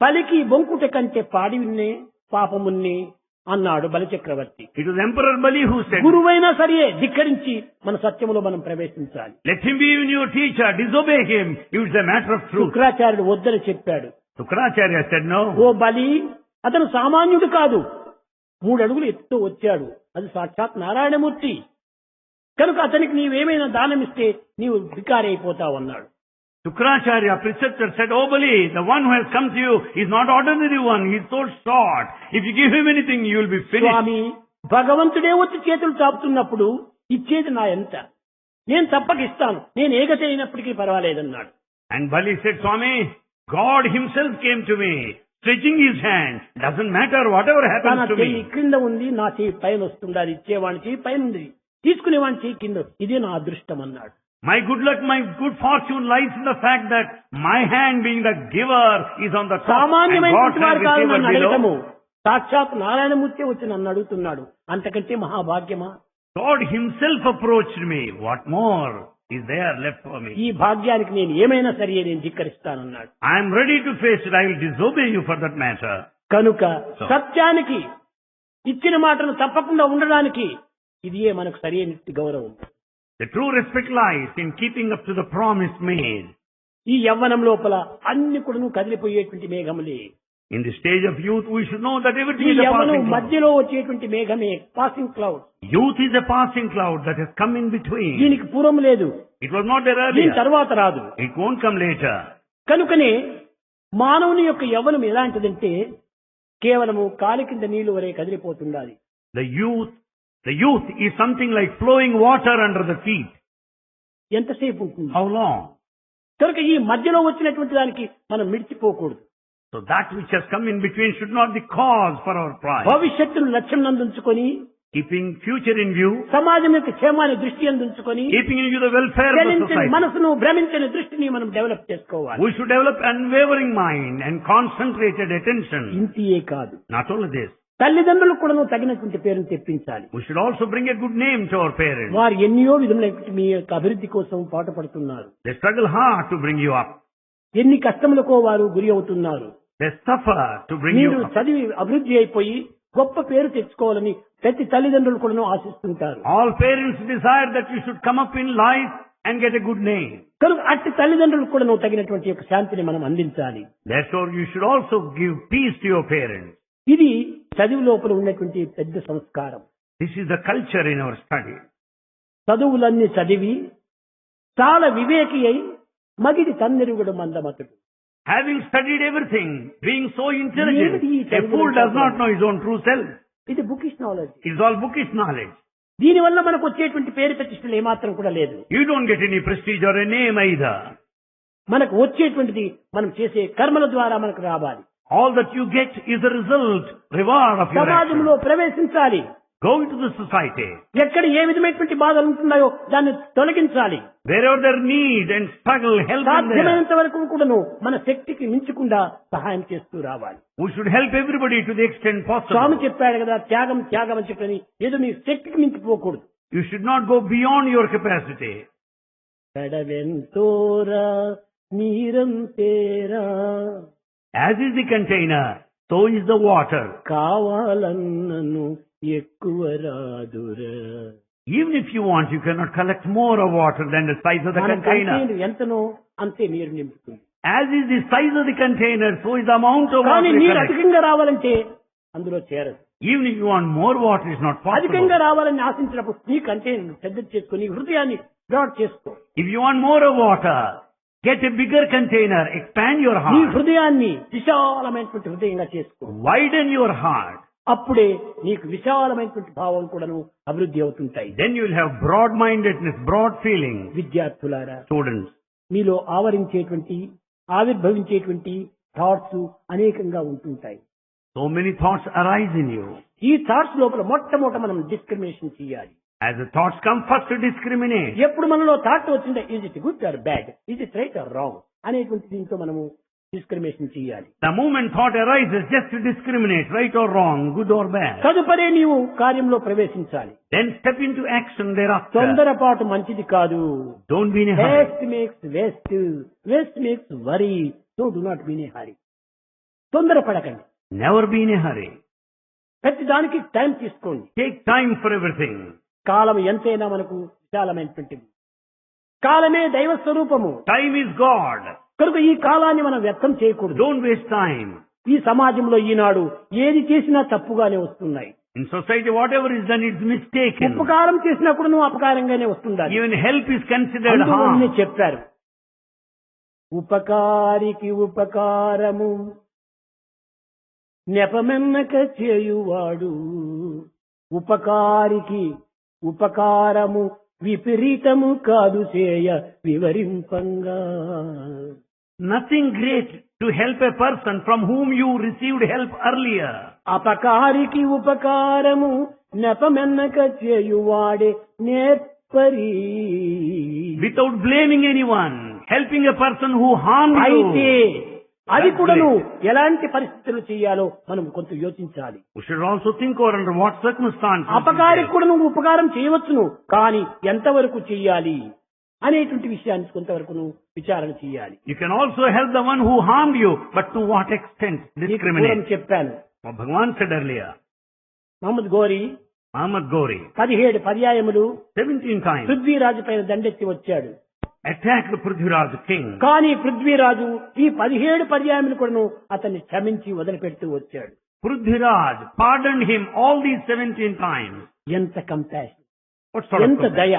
పలికి బొంకుట కంటే పాడి విన్నే పాపమున్నే అన్నాడు బలిచక్రవర్తి. It was Emperor Bali who said, గురువైనా సరే ధిక్కరించి మన సత్యములో మనం ప్రవేశించాలి. let him be even your teacher, disobey him if it's a matter of truth. శుక్రాచార్యుడు వద్దని చెప్పాడు. Shukracharya said no. ఓ బలి, అతను సామాన్యుడు కాదు, 3 అడుగులు ఎత్తు వచ్చాడు, అది సాక్షాత్ నారాయణమూర్తి. కనుక అతనికి నీవేమైనా దానం ఇస్తే నీవు భికారి అయిపోతావు అన్నాడు. Shukracharya, preceptor, said, oh Bali, the one who has come to you is not ordinary one, he is so short. If you give him anything, you will be finished. స్వామి, భగవంతుడే వచ్చి చేతులు చాపుతున్నప్పుడు ఇచ్చేది నా ఎంత, నేను తప్పక ఇస్తాను, నేను ఏగతి అయినప్పటికీ పర్వాలేదన్నాడు. And Bali said, Swami, God himself came to me, stretching his hand. Doesn't matter whatever తన happens to చెయ్యి me. క్రింద ఉంది, నా చెయ్యి పైన వస్తుంది. అది ఇచ్చేవాడి చెయ్యి పైన ఉంది, తీసుకునేవాడి చెయ్యి కింద. ఇదే నా అదృష్టం అన్నాడు. My good luck, my good fortune lies in the fact that my hand being the giver is on the top and సామాన్యమైనటువంటి God's hand వారు కాదు receiver నన్ను అడగటము. below. సాక్షాత్ నారాయణమూర్తి వచ్చి నన్ను అడుగుతున్నాడు. అంతకంటే మహాభాగ్యమా? God himself approached me. What more is there left for me? ఈ భాగ్యానికి నేను ఏమైనా సరే నేను ధిక్కరిస్తానన్నాడు. I am ready to face it. I will disobey you for that matter. కనుక సత్యానికి ఇచ్చిన మాటను తప్పకుండా ఉండడానికి ఇదియే మనకు సరైన గౌరవం. The true respect lies in keeping up to the promise made. ఈ యవ్వనం లోపల అన్ని కూడాను కదిలిపోయేటువంటి మేఘములే. In the stage of youth, we should know that ఈ everything is a Yavvanam passing cloud. మధ్యలో వచ్చేటువంటి మేఘమే passing cloud. Youth is a passing cloud that has come in between. దీనికి పూర్వం లేదు, It was not there దీని earlier. తర్వాత రాదు. It won't come later. కనుకనే మానవుని యొక్క యవ్వనం ఎలాంటిదంటే కేవలము కాలి కింద నీళ్లు వరే కదిలిపోతుండాలి. The youth is something like flowing water under the feet. ఎంతసేపు ఉంటుంది? How long? కనుక ఈ మధ్యలో వచ్చినటువంటి దానికి మనం మిడిచిపోకూడదు. So that which has come in between should not be cause for our pride. భవిష్యత్తును లక్ష్యం నందుంచుకొని, Keeping future in view, సమాజం యొక్క క్షేమాన్ని దృష్టి అందించుకొని, keeping in view the welfare of the చలించని society. మనసును భ్రమించని దృష్టిని మనం డెవలప్ చేసుకోవాలి. We should develop unwavering mind and concentrated attention. ఇంతియే కాదు, Not only this, తల్లిదండ్రులకు కూడా తగినటువంటి పేరును తెప్పించాలి. we should also bring a good name to our parents. వారు ఎన్నో విధములైనటువంటి మీ యొక్క అభివృద్ధి కోసం పాటుపడుతున్నారు. They struggle hard to bring you up. ఎన్ని కష్టములకో వారు గురి అవుతున్నారు. They suffer to bring మీరు you up. చదివి అభివృద్ధి అయిపోయి గొప్ప పేరు తెచ్చుకోవాలని ప్రతి తల్లిదండ్రులు కూడా ఆశిస్తుంటారు. All parents desire that you should come up in life and get a good name. కనుక అట్టి తల్లిదండ్రులకు కూడా తగినటువంటి యొక్క శాంతిని మనం అందించాలి. Therefore, you should also give peace to your parents. ఇది చదువు లోపల ఉన్నటువంటి పెద్ద సంస్కారం. This is the culture in our study. చదువులన్నీ చదివి చాలా వివేకి అయి మగిడి తన్నెరుగుడు మందమతుడు. Having studied everything, being so ఏమిటి intelligent, ఈ a చదువుల fool does not శాస్త్రం? know his own true self. ఇది bookish knowledge. It's all bookish knowledge. దీనివల్ల మనకు వచ్చేటువంటి పేరు ప్రతిష్టలు ఏమాత్రం కూడా లేదు. You don't get any prestige or a name either. మనకు వచ్చేటువంటిది మనం చేసే కర్మల ద్వారా మనకు రావాలి. All that you get is the result, reward of your సమాజంలో action. ప్రవేశించాలి. Go into the society. ఎక్కడ ఏ విధమైనటువంటి బాధలు ఉంటున్నాయో దాన్ని తొలగించాలి. Wherever there need and struggle, help them there. సాధ్యమైనంత వరకు కూడాను మన శక్తికి మించకుండా సహాయం చేస్తూ రావాలి. We should help everybody to the extent Swamy possible. చెప్పాడు కదా, త్యాగం త్యాగం అని చెప్పని ఏదో మీ శక్తికి మించిపోకూడదు. You should not go beyond your capacity. కడవెంతోరా నీరంతేరా, As is the container, so is the water. కావాలన్నను ఎక్కువ రాదురా. Even if you want, you cannot collect more of water than the size of the మన container. కంటైనర్ ఎంతనో అంతే నీరు నింపుతుంది. As is the size of the container, so is the amount of water కానీ you నీరు collect. అధికంగా రావాలంటే అందులో చేరదు. Even if you want more water, it's not possible. అధికంగా రావాలని ఆశించినప్పుడు నీ కంటైనర్ పెద్దది చేసుకొని హృదయాన్ని బ్రాడ్ చేసుకో. If you want more of water, get a bigger container, expand your నీ heart, హృదయాన్ని విశాలమైనటువంటి హృదయంగా చేసుకో. widen your heart. అప్పుడే నీకు విశాలమైనటువంటి భావం కూడాను అభివృద్ధి అవుతుంటాయి. Then you will have broad-mindedness, broad feelings. విద్యార్థులారా, Students, మీలో ఆవరించేటువంటి ఆవిర్భవించేటువంటి థాట్స్ అనేకంగా ఉంటుంటాయి. so many thoughts arise in you. ఈ థాట్స్ లోపల మొట్టమొదట మనం డిస్క్రిమినేషన్ చేయాలి. As the thoughts come, first to discriminate. ఎప్పుడు మనలో థాట్ వచ్చిందో is it good or bad, is it right are wrong అనేటువంటి దీంతో మనము డిస్క్రిమినేషన్ చేయాలి. The moment thought arises, just to discriminate, right or wrong, good or bad. తదుపరి నీవు కార్యంలో ప్రవేశించాలి. Then step into action thereafter. తొందరపాటు మంచిది కాదు. Don't be in a hurry. Waste makes waste, waste makes worry, so do not be in a hurry. తొందరపడకండి. Never be in a hurry. ప్రతి దానికి టైం తీసుకోండి. Take time for everything. కాలం ఎంతైనా మనకు విశాలమైనటువంటిది. కాలమే దైవ స్వరూపము. Time is God. కనుక ఈ కాలాన్ని మనం వ్యర్థం చేయకూడదు. Don't waste time. ఈ సమాజంలో ఈనాడు ఏది చేసినా తప్పుగానే వస్తున్నాయి. In society, whatever is done, it's mistaken. ఉపకారం చేసినా కూడా నువ్వు అపకారంగానే వస్తుండాలి. Even help is considered అందువల్లనే harm. చెప్పారు, ఉపకారికి ఉపకారము నెపమెన్నక చేయువాడు, ఉపకారికి ఉపకారము విపరీతము కాదు చేయ వివరింపంగా. Nothing great to help a person from whom you received help earlier. అపకారికి ఉపకారము నెపమెన్నక చేయువాడే నేర్పరి. Without blaming anyone, helping a person who harmed అయితే you. అది That's కూడాను great. ఎలాంటి పరిస్థితులు చేయాలో మనం కొంత యోచించాలి. We should also think over under what circumstances. అపకారికి కూడా నువ్వు ఉపకారం చేయవచ్చును, కానీ ఎంతవరకు చెయ్యాలి అనేటువంటి విషయాన్ని కొంతవరకు నువ్వు విచారణ చేయాలి. You can also help the one who harmed you, but to what extent నీకు పూర్వం discriminate? చెప్పాను, What Bhagavan said earlier, Mohammed గోరి Muhammad Gori, 17 పర్యాయములు 17 times పృథ్వీరాజు పైన దండెత్తి వచ్చాడు. attacked Prithviraj the king. కానీ పృథ్వీరాజు ఈ 17 పర్యాయములు కూడాను అతన్ని క్షమించి వదిలిపెడుతూ వచ్చాడు. Prithviraj pardoned him all these 17 times. ఎంత కంపాషన్, What sort of ఎంత compassion? దయ!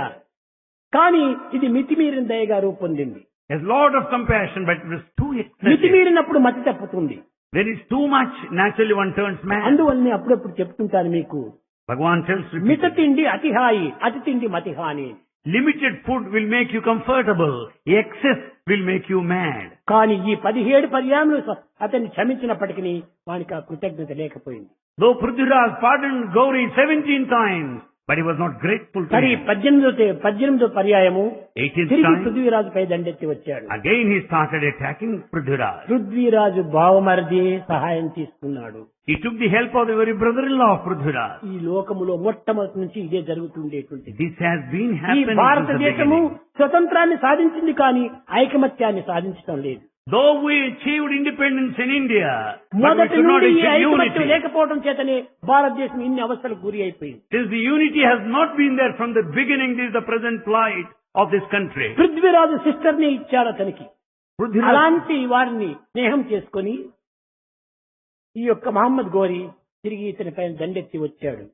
కానీ ఇది మితిమీరిన దయగా రూపొందింది. There's a lot of compassion, but it was too excessive. మితిమీరినప్పుడు మతి తప్పుతుంది. There is too much, naturally one turns mad. అందువల్లనే అప్పుడప్పుడు చెప్తుంటాను మీకు, Bhagavan tells మిత repeatedly, తిండి అతి హాయి, అతి తిండి మతి హాని. limited food will make you comfortable, excess will make you mad. కానీ ఈ 17 పర్యాయములు అతన్ని క్షమించినప్పటికీ వానికి ఆ కృతజ్ఞత లేకపోయింది. Though Prithviraj pardoned Gauri 17 times, but he was not grateful to మరి him. 18వ పర్యాయము 18th తిరిగి time, పృథ్వీరాజుపై దండెత్తి వచ్చాడు. again he started attacking Prithviraj. Prithviraj బావమరిది సహాయం తీసుకున్నాడు. He took the help of the very brother-in-law of Prithviraj. ఈ లోకములో మొట్టమొదటి నుంచి ఇదే జరుగుతుండేటువంటిది. This has been ఈ happening since the భారతదేశము beginning. స్వతంత్రాన్ని సాధించింది కానీ ఐకమత్యాన్ని సాధించడం లేదు. Though we achieved independence in India, but we మొదటి could not నుండి ఈ achieve ఐకమత్యం unity. లేకపోవడం చేతనే భారతదేశం ఇన్ని అవస్థలకు గురి అయిపోయింది. Since the unity has not been there from the beginning, this is the present plight of this country. Prithviraj sister ని ఇచ్చారు అతనికి. Prithviraj, అలాంటి వారిని స్నేహం చేసుకొని ఈ యొక్క మహమ్మద్ గోరి తిరిగి ఇతని పైన దండెత్తి వచ్చాడు.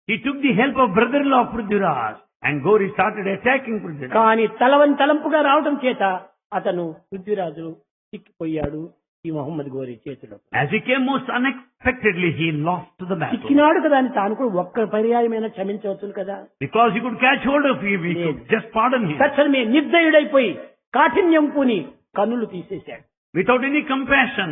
he took the help of brother-in-law of Prithviraj, and Gauri started attacking Prithviraj. కానీ తలంపుగా రావడం చేత అతను పృథ్వీరాజు చిక్కిపోయాడు ఈ మహమ్మద్ గోరి చేతిలో. As he came most unexpectedly, he lost the battle. చిక్కినాడు కదా అని తాను కూడా ఒక్క పర్యాయమైనా క్షమించవచ్చు కదా. Because he could catch hold of him, he could just pardon him. తక్షణమే నిర్దయుడైపోయి కాఠిన్యం పూని కన్నులు తీసేశాడు. Without any compassion,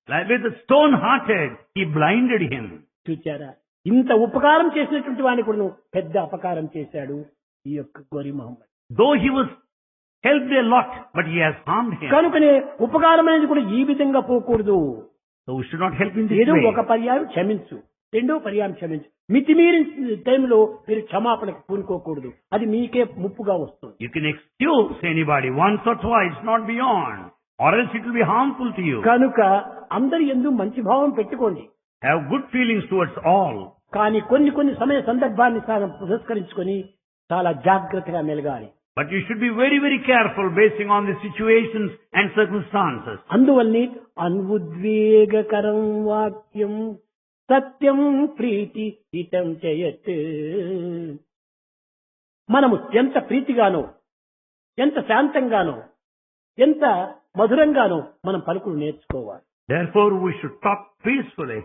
like with a stone-hearted, he blinded him. చూచారా, ఇంత ఉపకారం చేసినటువంటి వాడిని కూడా పెద్ద అపకారం చేశాడు ఈ యొక్క గోరి Mohammed. Though he was helped a lot, but he has harmed him. కనుకనే ఉపకారం అనేది కూడా ఈ విధంగా పోకూడదు. So we should not help in this ఏదో way. ఒక పర్యాయం క్షమించు, రెండో పర్యాయం క్షమించు. మితిమీరిన టైంలో మీరు క్షమాపణకు పూనుకోకూడదు, అది మీకే ముప్పుగా వస్తుంది. You can excuse anybody once or twice, not beyond, or else it will be harmful to you. కనుక అందరి యందు మంచి భావం పెట్టుకోండి. Have good feelings towards all. కానీ కొన్ని సమయ సందర్భాన్ని పురస్కరించుకొని చాలా జాగ్రత్తగా మెలగాలి. But you should be very, very careful basing on the situations and circumstances. అందువల్లనే అన్వుద్వేగకరం వాక్యం సత్యం ప్రీతి హితం చేయత్. మనము ఎంత ప్రీతిగానో, ఎంత శాంతంగానో, ఎంత మధురంగానో మనం పలుకులు నేర్చుకోవాలి. Therefore we should talk peacefully,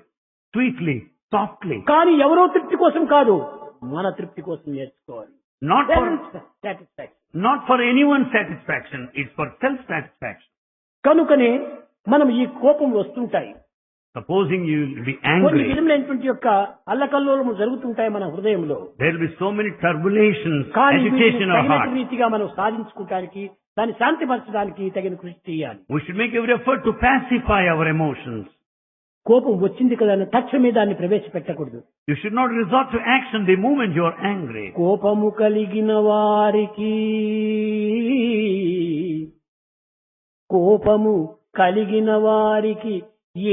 sweetly, softly. కానీ ఎవరో తృప్తి కోసం కాదు, మన తృప్తి కోసం నేర్చుకోవాలి. Not for, satisfaction. not for anyone's satisfaction, it's for self-satisfaction. కనుకనే మనం ఈ కోపం వస్తుంటాయి, Supposing you will be కొన్ని angry, విధములైనటువంటి యొక్క అల్లకల్లోలము జరుగుతుంటాయి మన హృదయంలో. there will be so many turbulences, కానీ agitation in our తగిన heart. రీతిగా మనం సాధించుకోవడానికి, దాన్ని శాంతిపరచడానికి తగిన కృషి చేయాలి. We should make every effort to pacify our emotions. కోపం వచ్చింది కదా అని తక్షణమే దాన్ని ప్రవేశపెట్టకూడదు. You should not resort to action the moment you are angry. కోపము కలిగిన వారికి, కోపము కలిగిన వారికి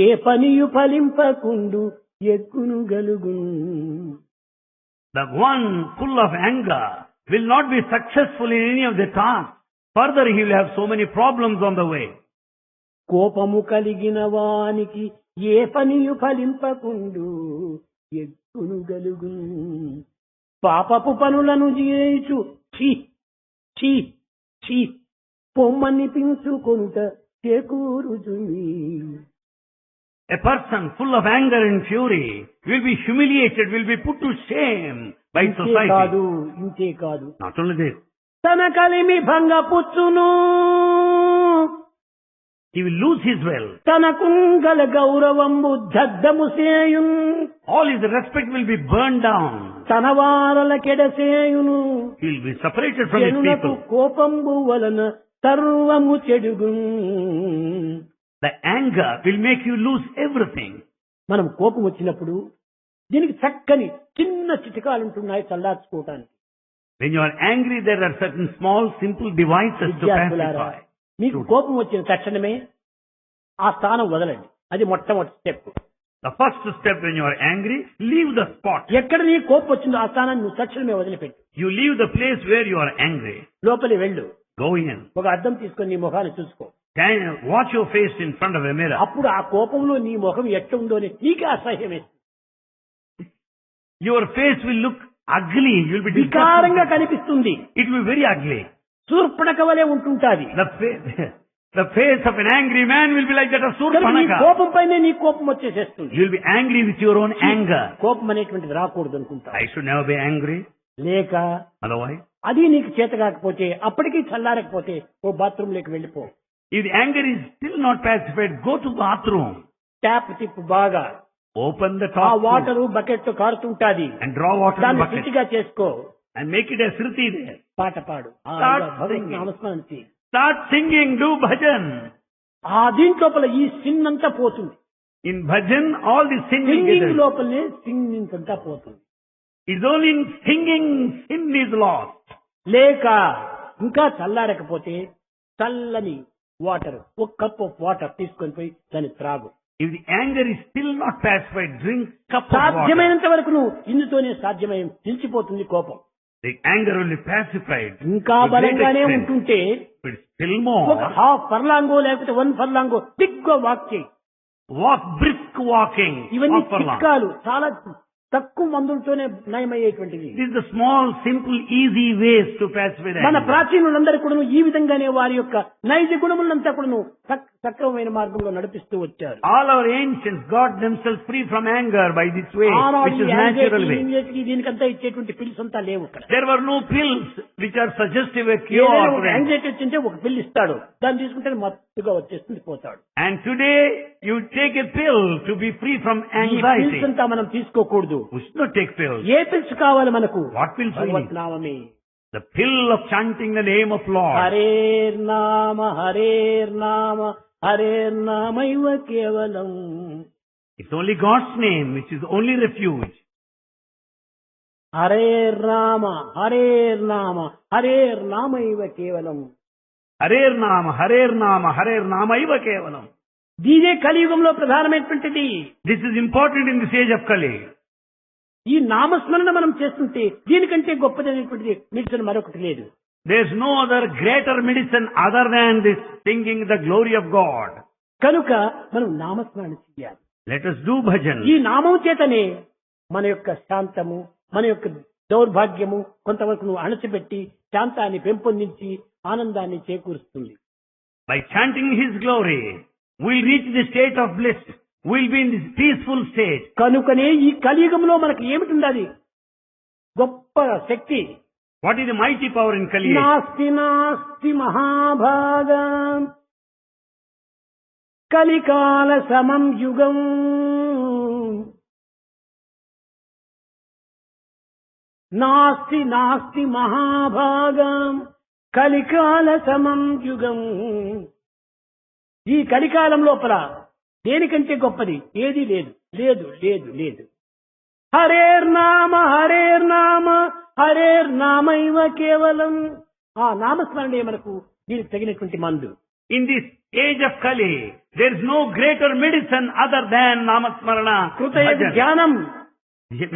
ఏ పనియు ఫలింపకుండు ఎక్కును గలుగు. The one full of anger will not be successful in any of the tasks. Further, he will have so many problems on the way. కోపము కలిగిన వానికి ఏ పనియు ఫలింపకుండు ఎక్కును గలుగు. పాపపు పనులను చేయుచు ఛీ ఛీ ఛీ పొమ్మనిపించుకొనుట చేకూరుచుంది. A person full of anger and fury will be humiliated, will be put to shame by society. ఇంతే కాదు, Not only this, తన కలిమి భంగపుచ్చును, he will lose his wealth. తనకుంగల గౌరవంబు దద్దము సేయున్ All his respect will be burned down. తన వారల కెడసేయును He will be separated from his జనులకు people. కోపంబు వలన సర్వము చెడుగున్. The anger will make you lose everything. మనం కోపం వచ్చినప్పుడు దీనికి చక్కని చిన్న చిటికాలు ఉంటున్నాయి చల్లార్చుకోవటానికి. When you are angry, there are certain small, simple devices to విద్యార్థులారా, pacify. మీకు కోపం వచ్చిన తక్షణమే ఆ స్థానం వదలండి. అది మొట్టమొదటి step. The first step when you are angry, leave the spot. ఎక్కడ నీ కోపం వచ్చిందో ఆ స్థానాన్ని నువ్వు తక్షణమే వదిలిపెట్టు. You leave the place where you are angry. లోపలి వెళ్ళు. Go in. ఒక అద్దం తీసుకొని నీ ముఖాన్ని చూసుకో. Watch your face in front of a mirror. అప్పుడు ఆ కోపంలో నీ ముఖం ఎట్లా ఉందో అని నీకే అసహ్యం వేస్తుంది. Your face will look ugly. You will be వికారంగా disgusted. కనిపిస్తుంది. It will be very ugly. Shurpanakha వలె ఉంటుంటాది. The face of an angry man will be like that of కనుక నీ Surpanaka. కోపం పైనే నీ కోపం వచ్చేసేస్తుంది. You will be angry with your own anger. కోపం అనేటువంటిది రాకూడదు అనుకుంటా. I should never be angry. లేక Otherwise, అది నీకు చేత కాకపోతే అప్పటికీ చల్లారకపోతే ఓ బాత్రూమ్ లోకి వెళ్ళిపో. if the anger is still not pacified, go to the bathroom. Tap తిప్పు బాగా. Open the ఆ top వాటర్ బకెట్ తో కారుతుంటాది. and draw water in దాన్ని bucket శుచిగా చేసుకో. and make it a sruti there. పాట పాడు. Start భగవంతుని singing. నామస్మరణ చెయ్యి. Start singing, do bhajan. ఆ దీంట్లోపల ఈ సిన్ అంతా పోతుంది. In bhajan, all the sin will get singing rid. లోపలనే సింగింగ్ అంతా పోతుంది. It's only in singing sin is lost. లేక ఇంకా చల్లారకపోతే చల్లని వాటర్ ఒక కప్ ఆఫ్ వాటర్ తీసుకొని పోయి దాన్ని త్రాగు. If the anger is still not pacified, drink cup of water. సాధ్యమైనంత వరకు నువ్వు ఇందుతోనే సాధ్యమై నిలిచిపోతుంది కోపం. The anger will be pacified. ఇంకా to great బలంగానే extent. ఉంటుంటే But still ఒక more, హాఫ్ ఫర్లాంగో లేకపోతే 1 ఫర్లాంగో దిగ్గా వాక్ చేయి. walk brisk walking. ఇవన్నీ Walk for long. చిట్కాలు చాలా తక్కువ మందులతోనే నయమయ్యేటువంటివి. These are the small, simple, easy ways to pacify the మన anger. ప్రాచీనులందరూ కూడా ఈ విధంగానే వారి యొక్క నైజ గుణములంతా కూడా సక్రమమైన మార్గంలో నడిపిస్తూ వచ్చారు. All our ancients got themselves free from anger by this way, which is natural way. దీనికంతా ఇచ్చేటువంటి పిల్స్ అంతా లేవు ఇక్కడ. There were no pills which are suggestive a cure ఏదైనా for ఒక anger. యాంగ్జైటీ వచ్చింటే ఒక పిల్ ఇస్తాడు, దాన్ని తీసుకుంటే మత్తుగా వచ్చేస్తుంది పోతాడు. And today you take a pill to be free from ఈ anxiety. పిల్స్ అంతా మనం తీసుకోకూడదు. We should not take pills. A pills కావాలి మనకు? What pills we Bhagwat need? నామమే. The pill of chanting the name of Lord. హరేర్ నామ హరేర్ నామ హరేర్ నామైవ కేవలం. It's only God's name which is the only refuge. హరేర్ నామ హరేర్ నామ హరేర్ నామైవ కేవలం. Harer Nama, Harer Namaiva Kevalam. దీనే కలియుగంలో ప్రధానమైనటువంటిది. This is important in this age of Kali. ఈ నామస్మరణ మనం చేస్తుంటే దీనికంటే గొప్పదైనటువంటిది మెడిసిన్ మరొకటి లేదు. There's no other greater medicine other than this singing the glory of God. కనుక మనం నామస్మరణ చేయాలి. Let us do bhajan. ఈ నామం చేతనే మన యొక్క శాంతము, మన యొక్క దౌర్భాగ్యము కొంతవరకు నువ్వు అణచిపెట్టి శాంతాన్ని పెంపొందించి ఆనందాన్ని చేకూరుస్తుంది. By chanting His glory, we'll reach the state of bliss. We'll be in this peaceful state. కనుకనే ఈ కలియుగంలో మనకు ఏమిటి ఉండాలి? గొప్ప శక్తి. What is the mighty power in Kali? నాస్తి నాస్తి మహాభాగా కలికాల సమం యుగం. నాస్తి నాస్తి మహాభాగం కలికాల సమం యుగం. ఈ కలికాలం లోపల దేనికంటే గొప్పది ఏది లేదు, లేదు, లేదు, లేదు. హరేర్ నామ హరేర్ నామ హరేర్ నామైవ కేవలం. ఆ నామస్మరణే మనకు దీనికి తగినటువంటి మందు. In this age of Kali, there is no greater medicine other than Namasmarana. కృతయుగ bhajan. ధ్యానం,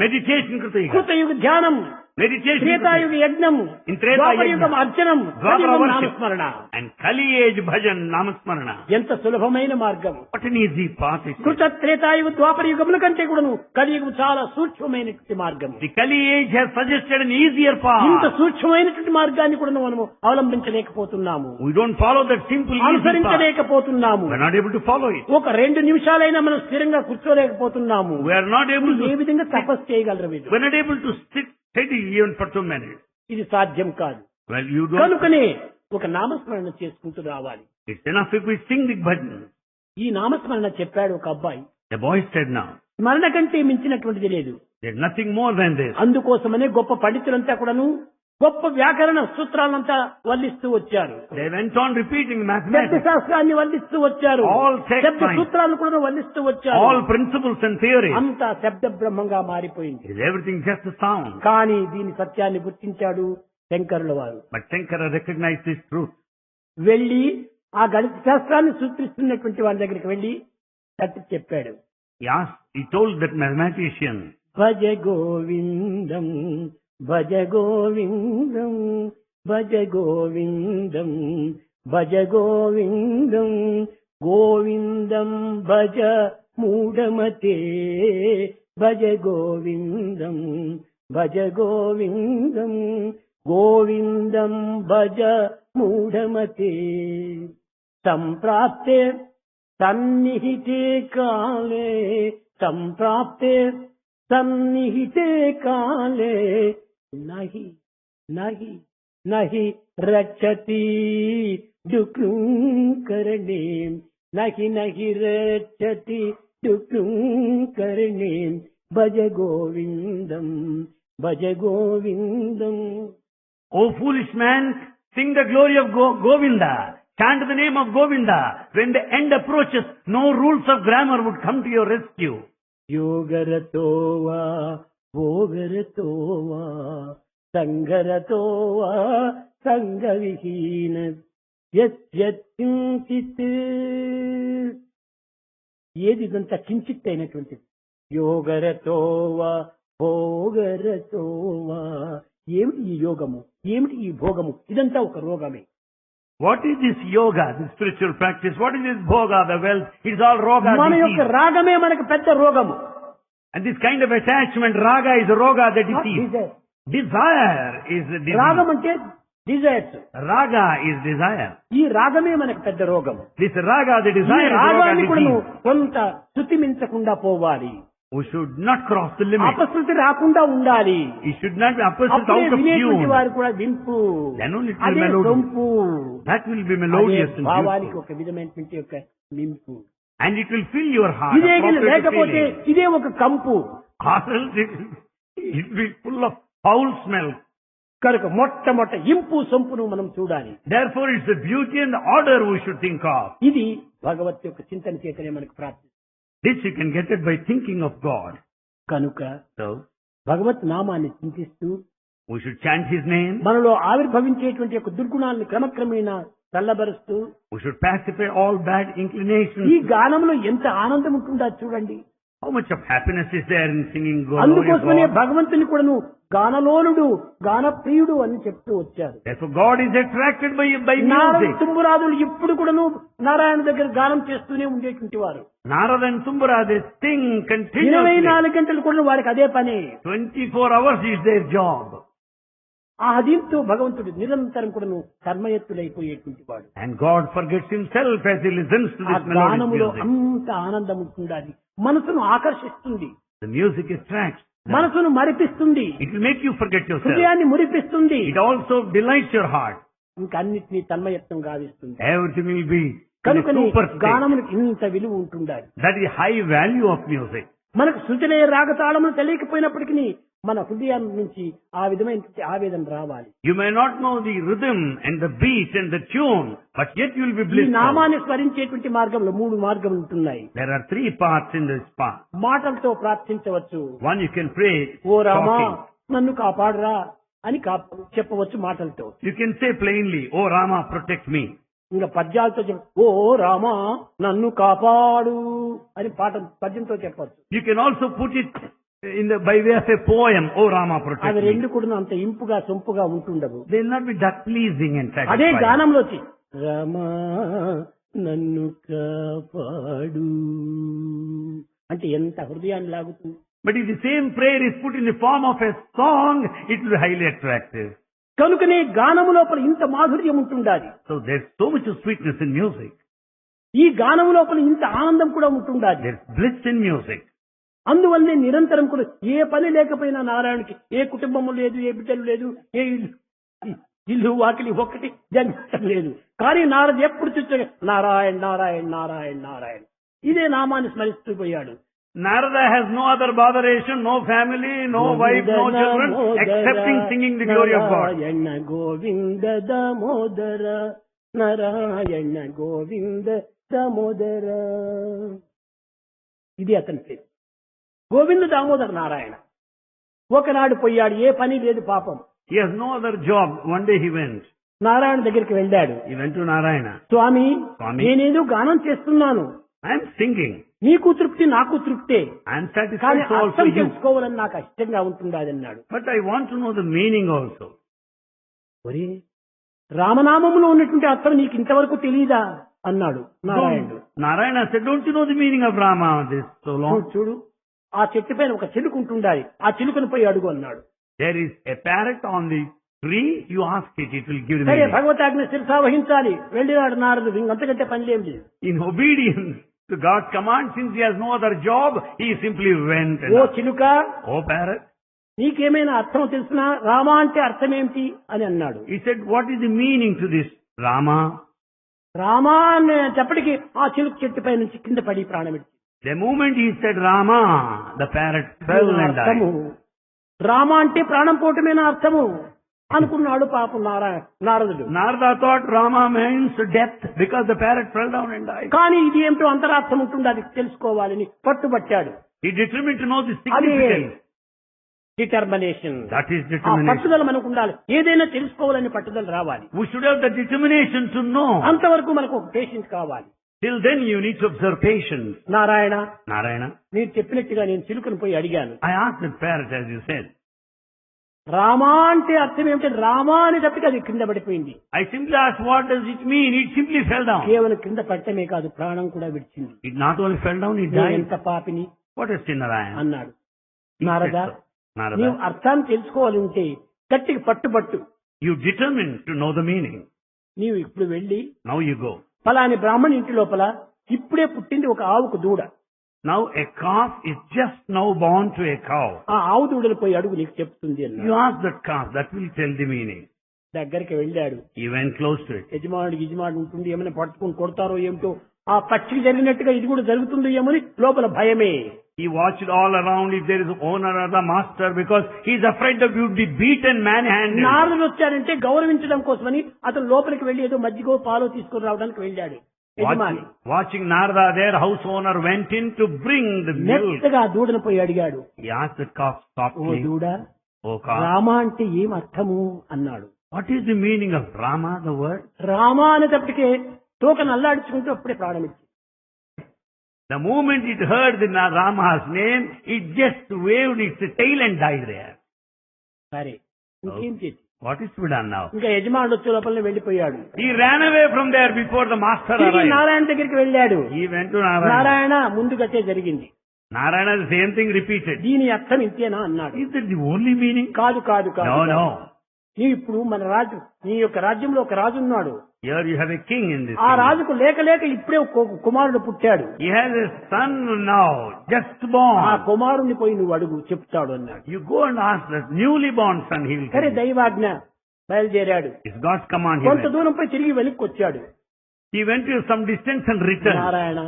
Meditation Krutayuga. కృతయుగ ధ్యానం, Meditation త్రేతాయుగ Krutayuga. యజ్ఞం, In Treta ద్వాపరయుగం Yajna. అర్చనం, Dwapara కలియుగం worship. నామస్మరణ. And Kali age bhajan Namasmarana. ఎంత సులభమైన మార్గం. What an easy path it is. కృత త్రేతాయుగ ద్వాపర యుగముల కంటే కూడాను కలియుగం చాలా సూక్ష్మమైనటువంటి మార్గం. The Kali age has suggested an easier ఇంత path. సూక్ష్మమైనటువంటి మార్గాన్ని కూడా మనము అవలంబించలేకపోతున్నాము, We don't follow that simple easy path. అనుసరించలేకపోతున్నాము. We are not able to follow it. ఒక 2 నిమిషాలైనా మనం స్థిరంగా కూర్చోలేకపోతున్నాము. We are not able A to. విధంగా తపస్సు చేయగలరు వీళ్ళు? We are not able to sit steady even for 2 minutes. ఇది సాధ్యం కాదు. Well, you don't. కనుకనే ఒక నామస్మరణ చేసుకుంటూ రావాలి. It's enough if we sing the bhajan. ఈ నామస్మరణ చెప్పాడు ఒక అబ్బాయి. The boy said now, స్మరణ కంటే మించినటువంటిది లేదు. there's nothing more than this. అందుకోసమనే గొప్ప పండితులంతా కూడాను గొప్ప వ్యాకరణ సూత్రాలంతా వల్లిస్తూ వచ్చారు. They went on repeating శబ్ద mathematics, శాస్త్రాన్ని వల్లిస్తూ వచ్చారు. All text శబ్ద science. సూత్రాలను కూడా వల్లిస్తూ వచ్చారు. all principles and theories. అంతా శబ్ద బ్రహ్మంగా మారిపోయింది. Is everything just a sound? కానీ దీని సత్యాన్ని గుర్తించాడు శంకరుల వారు. But Shankara recognized this truth. వెళ్లి ఆ గణిత శాస్త్రాన్ని సూచిస్తున్నటువంటి వారి దగ్గరికి వెళ్లి తట్టి చెప్పాడు. He told that mathematician, భజ గోవిందం భజ గోవిందం భజ గోవిందం భజ గోవిందం గోవిందం భజ మూఢమతే భజ గోవిందం భజ గోవిందం గోవిందం భజ మూఢమతే సంప్రాప్తే సన్నిహితే కాలే సంప్రాప్తే సన్నిహితే కాలే నహి నహి నహి రక్షతి డుక్రుంకరణే నహి నహి రక్షతి డుక్రుంకరణే భజ గోవిందం భజ గోవిందం. O foolish man, sing the glory of Govinda. Chant the name of Govinda. When the end approaches, no rules of grammar would come to your rescue. యోగరతోవా భోగరతోవా సంగరతోవా సంగవిహీన యత్కించిత్. ఏది ఇదంతా కించిత్ అయినటువంటిది. యోగరతోవా భోగరతోవా. ఏమిటి ఈ యోగము, ఏమిటి ఈ భోగము? ఇదంతా ఒక రోగమే. What is this yoga, this spiritual practice? What is this bhoga, the wealth? It's all roga మన యొక్క disease. రాగమే మనకు పెద్ద రోగము. And this kind of attachment, raga is roga, the disease. Desire is the disease. రాగం అంటే desires. Raga is desire. ఈ రాగమే మనకు పెద్ద రోగం. This raga, the ఈ desire is roga రాగాన్ని కూడా disease. కొంత శృతిమించకుండా పోవాలి. We should not cross the limit. అపశృతి రాకుండా ఉండాలి. It should not be opposite అప్పుడే out of వినేటువంటి tune. వారు కూడా వింపు. Then only it will అదే melodious. సొంపు. That will be melodious అదే and భావానికి beautiful. ఒక విధమైనటువంటి యొక్క నింపు. And it will fill your heart. ఇదే గిన appropriate లేకపోతే feeling. ఇదే ఒక కంపు. Or else it will be full of foul smell. కనుక మొట్టమొదట ఇంపు సొంపును మనం చూడాలి. Therefore it's the beauty and the order we should think of. ఇది భగవత్ యొక్క చింతన చేతనే మనకు ప్రాప్తి. This you can get it by thinking of God. కనుక So భగవత్ నామాన్ని చింతిస్తూ we should chant His name. మనలో ఆవిర్భవించేటువంటి యొక్క దుర్గుణాలను క్రమక్రమేణా చల్లబరుస్తూ We should pacify all bad ఈ inclinations. గానంలో ఎంత ఆనందం ఉంటుందో చూడండి. How much of happiness is there in singing glory of అందుకోసమనే God? భగవంతుని కూడాను గానలోలుడు గానప్రియుడు అని చెప్తూ వచ్చారు. Therefore God is attracted by Narada music. తుంబురాదులు ఇప్పుడు కూడాను నారాయణ దగ్గర గానం చేస్తూనే ఉండేటువంటి వారు. Narada and Tumbara, they sing continuously. 24 గంటలు కూడా వారికి అదే పని. 24 hours is their job. ఆ దీంతో భగవంతుడు నిరంతరం కూడాను కర్మయత్తులైపోయేటువంటి వాడు. And God forgets Himself as He listens to ఆ this melodious గానములో music. అంత ఆనందం ఉంటుండాలి. మనసును ఆకర్షిస్తుంది, The music attracts. మనసును మరిపిస్తుంది, It will make you forget yourself. హృదయాన్ని మురిపిస్తుంది, It also delights your heart. ఇంకా అన్నిటినీ తన్మయత్వం గావిస్తుంది. Everything will be in a కనుకనే super state. గానమునికి ఇంత విలువ ఉంటుండాలి. That is high value of music. మనకు శృతిలే రాగతాళములు తెలియకపోయినప్పటికీ మన హృదయం నుంచి ఆ విధమైన ఆవేదన రావాలి. You may not know the rhythm and the beat and the tune, but yet you will be ఈ blissful. నామాన్ని స్మరించేటువంటి మార్గంలో 3 మార్గములు ఉంటున్నాయి. There are 3 parts in this path. మాటలతో ప్రార్థించవచ్చు. One, you can pray oh Rama talking. నన్ను కాపాడరా అని చెప్పవచ్చు మాటలతో. You can say plainly, "Oh Rama, protect me." ఇంకా పద్యాలతో ఓ రామా నన్ను కాపాడు అని పద్యంతో చెప్పచ్చు. You can also put it by way of a poem, "Oh Rama, protect అవి me." రెండు కూడా అంత ఇంపుగా సొంపుగా ఉంటుండవు. They will not be that pleasing and అదే satisfying. గానంలోకి రామా నన్ను కాపాడు అంటే ఎంత హృదయాన్ని లాగుతుంది. But if the same prayer is put in the form of a song, it will be highly attractive. కనుకనే గానము లోపల ఇంత మాధుర్యం ఉంటుండాలి. So there's so much of sweetness in music. ఈ గానము లోపల ఇంత ఆనందం కూడా ఉంటుండాలి. There's bliss in music. అందువల్లనే నిరంతరం కూడా ఏ పని లేకపోయినా నారాయణకి ఏ కుటుంబము లేదు, ఏ బిడ్డలు లేదు, ఏ ఇల్లు వాకిలి ఒక్కటి జన్మించడం లేదు. కానీ నారదు ఎప్పుడు చూస్తే నారాయణ నారాయణ నారాయణ నారాయణ ఇదే నామాన్ని స్మరిస్తూ పోయాడు. Narada has no other botheration, no family, no wife, no children, excepting singing the glory of God. Narayana Govinda Damodara Narayana Govinda Damodara ఇది అతని పేరు. గోవింద దామోదర నారాయణ. ఒకనాడు పోయాడు, ఏ పని లేదు పాపం. He has no other job. One day he went. Narayana దగ్గరికి వెళ్ళాడు. He went to Narayana. స్వామి, స్వామి, నేనేదో గానం చేస్తున్నాను, I am singing. నీకు తృప్తి నాకు తృప్తే, I am కానీ satisfied, so also అర్థం you. తెలుసుకోవాలని నాకు ఇష్టంగా ఉంటుండదు అన్నాడు. But I want to know the meaning also. ఒరే, రామనామములో ఉన్నటువంటి అర్థం నీకు ఇంతవరకు తెలియదా అన్నాడు నారాయణుడు. Narayana said, don't you know the meaning of Rama this so long? చూడు, ఆ చెట్టు పైన ఒక చిలుక ఉంటుండాలి, ఆ చిలుకను పోయి అడుగు అన్నాడు. There is a parrot on the tree, you ask it, it will give the సరే, meaning. భగవతాజ్ఞ శిరసా వహించాలి. వెళ్ళినాడు నారదుడు. ఇంకంతకంటే పనిలేం లేదు. In obedience to God's command, since he has no other job, he simply went and oh asked, చిలుక, oh parrot. నీకేమైనా అర్థం తెలిసినా రామ అంటే అర్థం ఏమిటి అని అన్నాడు. He said, what is the meaning to this Rama? Rama అనేటప్పటికి ఆ చిలుక చెట్టుపై నుంచి కింద పడి ప్రాణమిచ్చి. The moment he said Rama, the parrot fell and అర్థము died. రామ అంటే ప్రాణం పోవటమేనా అర్థము అనుకున్నాడు పాపం నారదుడు. Narada thought Rama means death because the parrot fell down and died. కానీ ఇది ఏమిటో అంతరార్థం ఉంటుంది, అది తెలుసుకోవాలని పట్టుబట్టాడు. He determined to know the అదే significance. డిటర్మినేషన్. That is ఆ determination. పట్టుదల మనకు ఉండాలి. ఏదైనా తెలుసుకోవాలని పట్టుదల రావాలి. We should have the determination to know. అంతవరకు మనకు ఒక పేషెన్స్ కావాలి. Till then you need to observe patience. Narayana, Narayana, నేను చెప్పినట్టుగా నేను చిలుకను పోయి అడిగాను. I asked the parrot as you said. Rama అంటే అర్థం ఏమిటి? రామా అనేటప్పటికి అది కింద పడిపోయింది. I simply asked what does it mean? It simply fell down. కేవలం కింద పడటమే కాదు, ప్రాణం కూడా విడిచింది. It not only fell down, it నేను died. ఎంత పాపిని What a sinner I am. అన్నాడు. He said Narada, so. Narada, నీవు అర్థాన్ని తెలుసుకోవాలి ఉంటే గట్టిగా పట్టు. you determined to know the meaning. నీవు ఇప్పుడు వెళ్ళి Now you go. ఫలాని బ్రాహ్మణ ఇంటి లోపల ఇప్పుడే పుట్టింది ఒక ఆవుకు దూడ. Now a calf is just now born to a cow. ఆ ఆవు దూడలు పోయి అడుగు, నీకు చెప్తుంది అన్నాడు. You ask that calf, that will tell the meaning. దగ్గరికి వెళ్ళాడు. He went close to it. యజమానుడు ఉంటుంది, ఏమైనా పట్టుకుని కొడతారో ఏమిటో, ఆ పక్షికి జరిగినట్టుగా ఇది కూడా జరుగుతుందో ఏమని లోపల భయమే. He watched all around if there is owner or the master because he is afraid that you would be beaten manhandled. నారదుడు వచ్చాడంటే గౌరవించడం కోసమని అతను లోపలికి వెళ్లి ఏదో మజ్జిగో పాలో తీసుకుని రావడానికి వెళ్ళాడు యజమాని. Watching Narada there, house owner went in to bring the milk. మెత్తగా ఆ దూడను పోయి అడిగాడు. He asked the calf oh softly, దూడ, oh calf, రామ అంటే ఏం అర్థము అన్నాడు. what is the meaning of Rama, the word? Rama అనేటప్పటికే తోకను అల్లాడించుకుంటూ అప్పుడే ప్రాణమిచ్చి. The moment it heard the Rama's name, it just waved its tail and died there. సరే, ఇంకేం చేసి What is to be done now? ఇంకా యజమానుడు వచ్చే లోపలనే వెళ్లిపోయాడు. He ran away from there before the master తిరిగి arrived. నారాయణ దగ్గరికి వెళ్ళాడు. He went to Narayana. Narayana, ముందుగతే జరిగింది. Narayana, the same thing repeated. దీని అర్థం ఇంతేనా అన్నాడు. Is that the only meaning? కాదు కాదు కాదు. No, no. నీ ఇప్పుడు మన రాజు, నీ యొక్క రాజ్యంలో ఒక రాజు ఉన్నాడు. Here you have a king in this ఆ kingdom. రాజుకు లేక లేక ఇప్పుడే ఒక కుమారుడు పుట్టాడు. He has a son now, just ఆ born. కుమారుణ్ణి పోయి నువ్వు అడుగు, చెప్తాడు అన్నాడు. You go and ask that newly born son, he will సరే, tell you. దైవాజ్ఞ బయలుదేరాడు. It's God's command. He కొంత went. దూరం పోయి తిరిగి వెనక్కి వచ్చాడు. He went to some distance and returned. Narayana,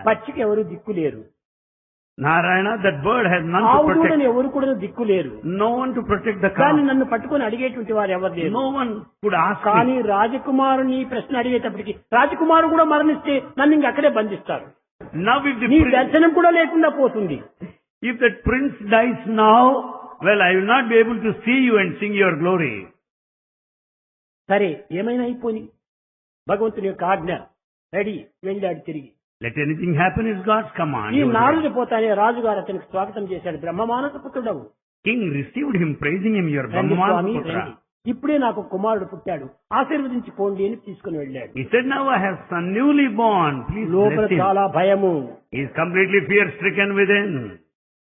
పచ్చికి ఎవరు దిక్కు లేరు, Narayana, that bird has none to ఆవు protect. దూడని ఎవరు కూడా దిక్కు లేరు. No one to protect the కానీ calf. నన్ను పట్టుకొని అడిగేటువంటి వారు ఎవరు లేరు. No one could ask కానీ me. రాజకుమారుని ప్రశ్న అడిగేటప్పటికి రాజకుమారు కూడా మరణిస్తే నన్ను ఇంక అక్కడే బంధిస్తారు. Now if the నీ prince, దర్శనం కూడా లేకుండా పోతుంది. if that prince dies now, well, I will not be able to see you and sing your glory. సరే, ఏమైనా అయిపోయి భగవంతుని యొక్క ఆజ్ఞ, రెడీ, వెళ్ళాడు తిరిగి. Let anything happen is God's command. ఈ He was నారదుడు ready. పోతానే రాజుగారు అతనికి స్వాగతం చేశాడు. బ్రహ్మమానస పుత్రుడవు, King received him, praising him, your రండి Brahman స్వామి, Putra. రండి. ఇప్పుడే నాకు కుమారుడు పుట్టాడు, ఆశీర్వదించి పోండి అని తీసుకుని వెళ్ళాడు. He said, now I have son newly born. Please లోపల bless him. చాలా భయము. He is completely fear-stricken within.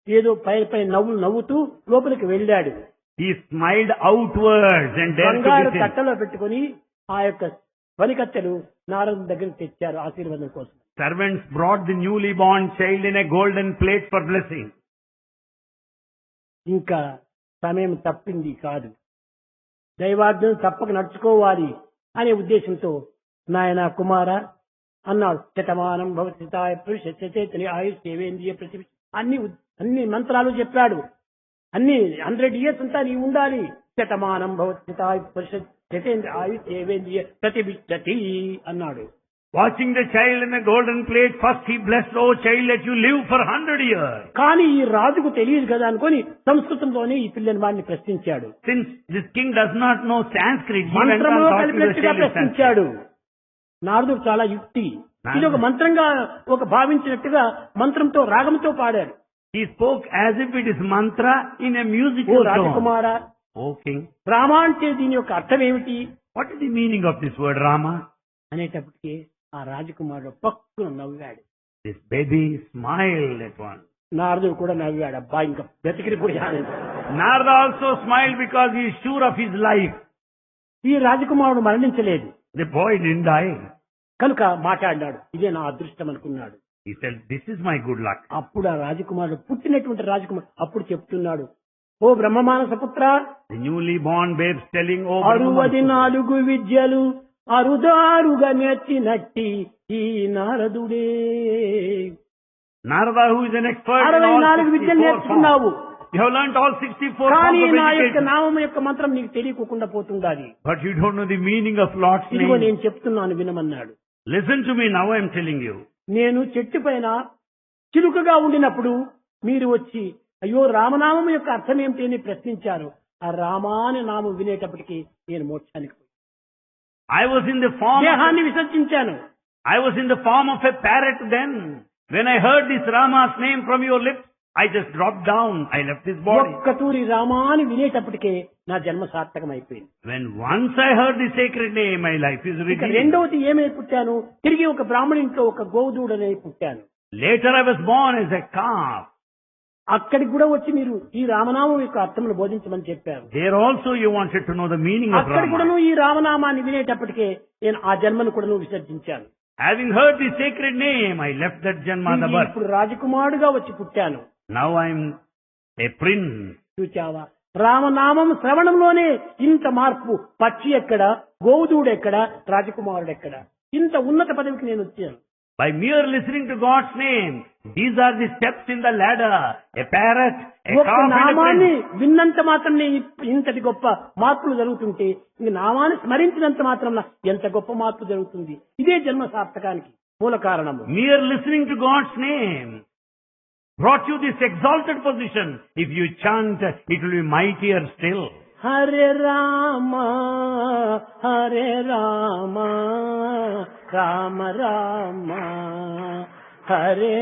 ఏదో పై నవ్వుతూ లోపలికి వెళ్ళాడు. He smiled outwards and dared to బంగారు visit. తట్టలో పెట్టుకుని ఆ యొక్క వనికత్తెలు నారదుడి దగ్గరికి తెచ్చారు ఆశీర్వాదం కోసం. Servants brought the newly born child in a golden plate for blessing. ఇంకా సమయం తప్పింది కాదు. దైవాజ్ఞను తప్పక నడుచుకోవాలి అనే ఉద్దేశంతో నాయన కుమార అన్నాడు. శతమానం భవతితాయ పురుష చేతని ఆయుష్ దేవేంద్రియ ప్రతి అన్ని మంత్రాలు చెప్పాడు. అన్ని 100 years అంతా నీవు ఉండాలి. శతమానం భవతితాయ పురుష చేతేంద్ర ఆయుష్ దేవేంద్రియ ప్రతిభిష్టతి అన్నాడు. Watching the child in a golden plate, first he blessed, oh child, let you live for 100 years. కానీ ఈ రాజుకు తెలియదు కదా అనుకొని సంస్కృతంలోనే ఈ పిల్లని వాడిని ప్రశ్నించాడు. Since this king does not know Sanskrit, he went మంత్రంలో on talking to the కలిపినట్టుగా child in Sanskrit. ప్రశ్నించాడు. నారదుడు చాలా యుక్తి, ఇది ఒక మంత్రంగా ఒక భావించినట్టుగా మంత్రంతో రాగంతో పాడాడు. He spoke as if it is mantra in a oh musical tone. Rajakumara, O king, Rama అంటే దీని యొక్క అర్థం ఏమిటి what is the meaning of this word Rama? అనేటప్పటికి ఆ రాజకుమారుడు పక్కున నవ్వాడు. This baby smiled at once. నారదుడు కూడా నవ్వాడు. అబ్బా ఇంకా బ్రతికిపోయాడు. Narada also smiled because he is sure of his life. ఈ రాజకుమారుడు మరణించలేదు The boy didn't die. కనుక మాట్లాడినాడు. ఇదే నా అదృష్టం అనుకున్నాడు. He said, this is my good luck. అప్పుడు ఆ రాజకుమారుడు పుట్టినటువంటి రాజకుమారుడు అప్పుడు చెప్తున్నాడు, ఓ బ్రహ్మమానస పుత్ర, The newly born babes telling, oh 64 విద్యలు అరుదారుగా నేర్చినట్టి ఈ నారదుడే. Narada, who is an expert in all 64 విద్యలు 64 నేర్చుకున్నావు, forms. You have learnt all 64 కానీ forms of నా యొక్క education. నామం యొక్క మంత్రం నీకు తెలియకుండా పోతుండాలి. But you don't know the meaning of Lord's ఇదిగో name. నేను చెప్తున్నాను వినమన్నాడు. Listen to me now, I am telling you. నేను చెట్టు పైన చిలుకగా ఉండినప్పుడు మీరు వచ్చి అయ్యో రామనామం యొక్క అర్థం ఏమిటి అని ప్రశ్నించారు. ఆ రామాని నామం వినేటప్పటికి నేను మోక్షానికి పోయాను. I was in the form దేహాన్ని విసర్జించాను. I was in the form of a parrot then. When I heard this Rama's name from your lips, I just dropped down. I left this body. ఒక్క తూరి రామాని వినేటప్పటికే నా జన్మ సార్థకం అయిపోయింది. When once I heard the sacred name, my life is ఇక redeemed. రెండవది ఏమై పుట్టాను, తిరిగి ఒక బ్రాహ్మణింట్లో ఒక గోవుదూడనే పుట్టాను. Later I was born as a calf. అక్కడికి కూడా వచ్చి మీరు ఈ రామనామం యొక్క అర్థమును బోధించమని చెప్పారు. There also you wanted to know the meaning of అక్కడ కూడాను Rama. ఈ రామనామాన్ని వినేటప్పటికే నేను ఆ జన్మను కూడాను విసర్జించాను. Having heard the sacred name, I left that Janma, the birth. ఇప్పుడు రాజకుమారుడుగా వచ్చి పుట్టాను. Now I am a prince. చూచావా, రామనామం శ్రవణంలోనే ఇంత మార్పు. పక్షి ఎక్కడ, గోవుదూడు ఎక్కడ, రాజకుమారుడు ఎక్కడ, ఇంత ఉన్నత పదవికి నేను వచ్చాను. By mere listening to God's name, these are the steps in the ladder. A parrot, a ఒక్క calf and a నామాన్ని prince. విన్నంత మాత్రం ఇంతటి గొప్ప మార్పులు జరుగుతుంటే ఇంక నామాన్ని స్మరించినంత మాత్రం ఎంత గొప్ప మార్పు జరుగుతుంది. ఇదే జన్మ సార్థకానికి మూల కారణము. Mere listening to God's name brought you this exalted position. If you chant, it will be mightier still. Hare Rama Hare Rama Rama Rama Hare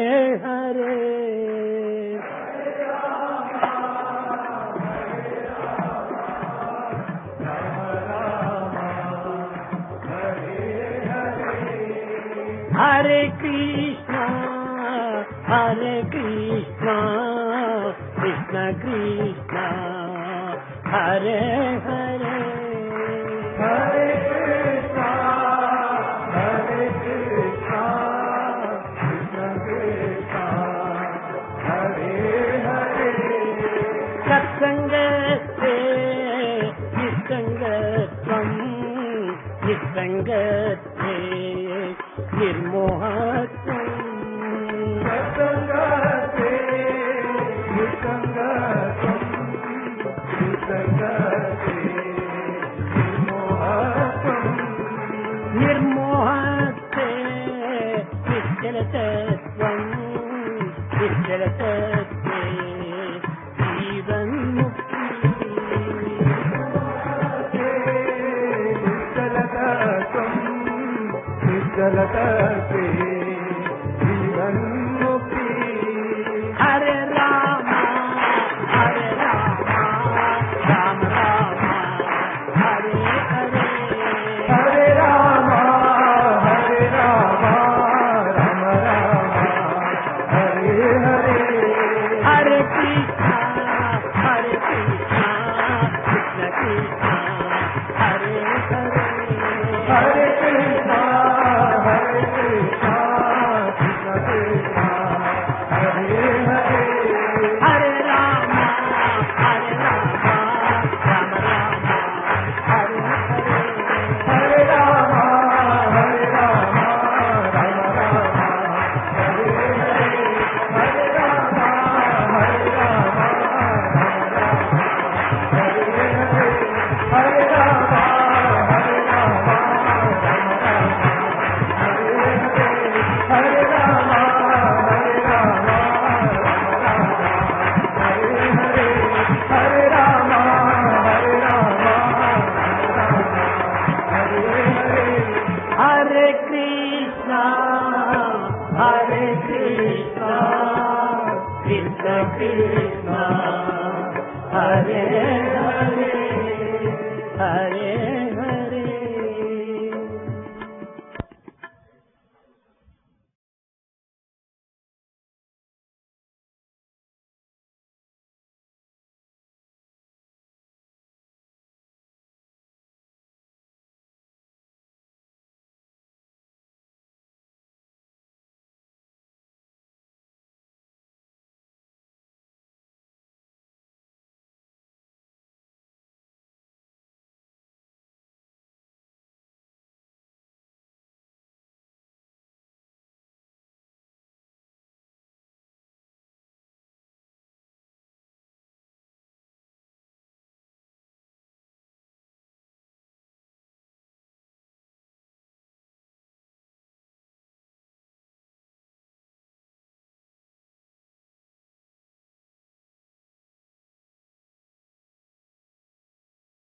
Hare. Hare Krishna Hare Krishna Krishna Krishna Hare Hare. Hare Krishna Hare Krishna Krishna Krishna Hare Hare. సత్సంగతే నిస్సంగత్వం నిస్సంగతే నిర్మోహత్వం. సత్సంగతే నిస్సంగత్వం నిర్మోహతే నిశ్చలతత్వం నిశ్చలతత్వే జీవన్ముక్తి. నిశ్చలతత్వం నిశ్చలతత్వే హరే హరే హరే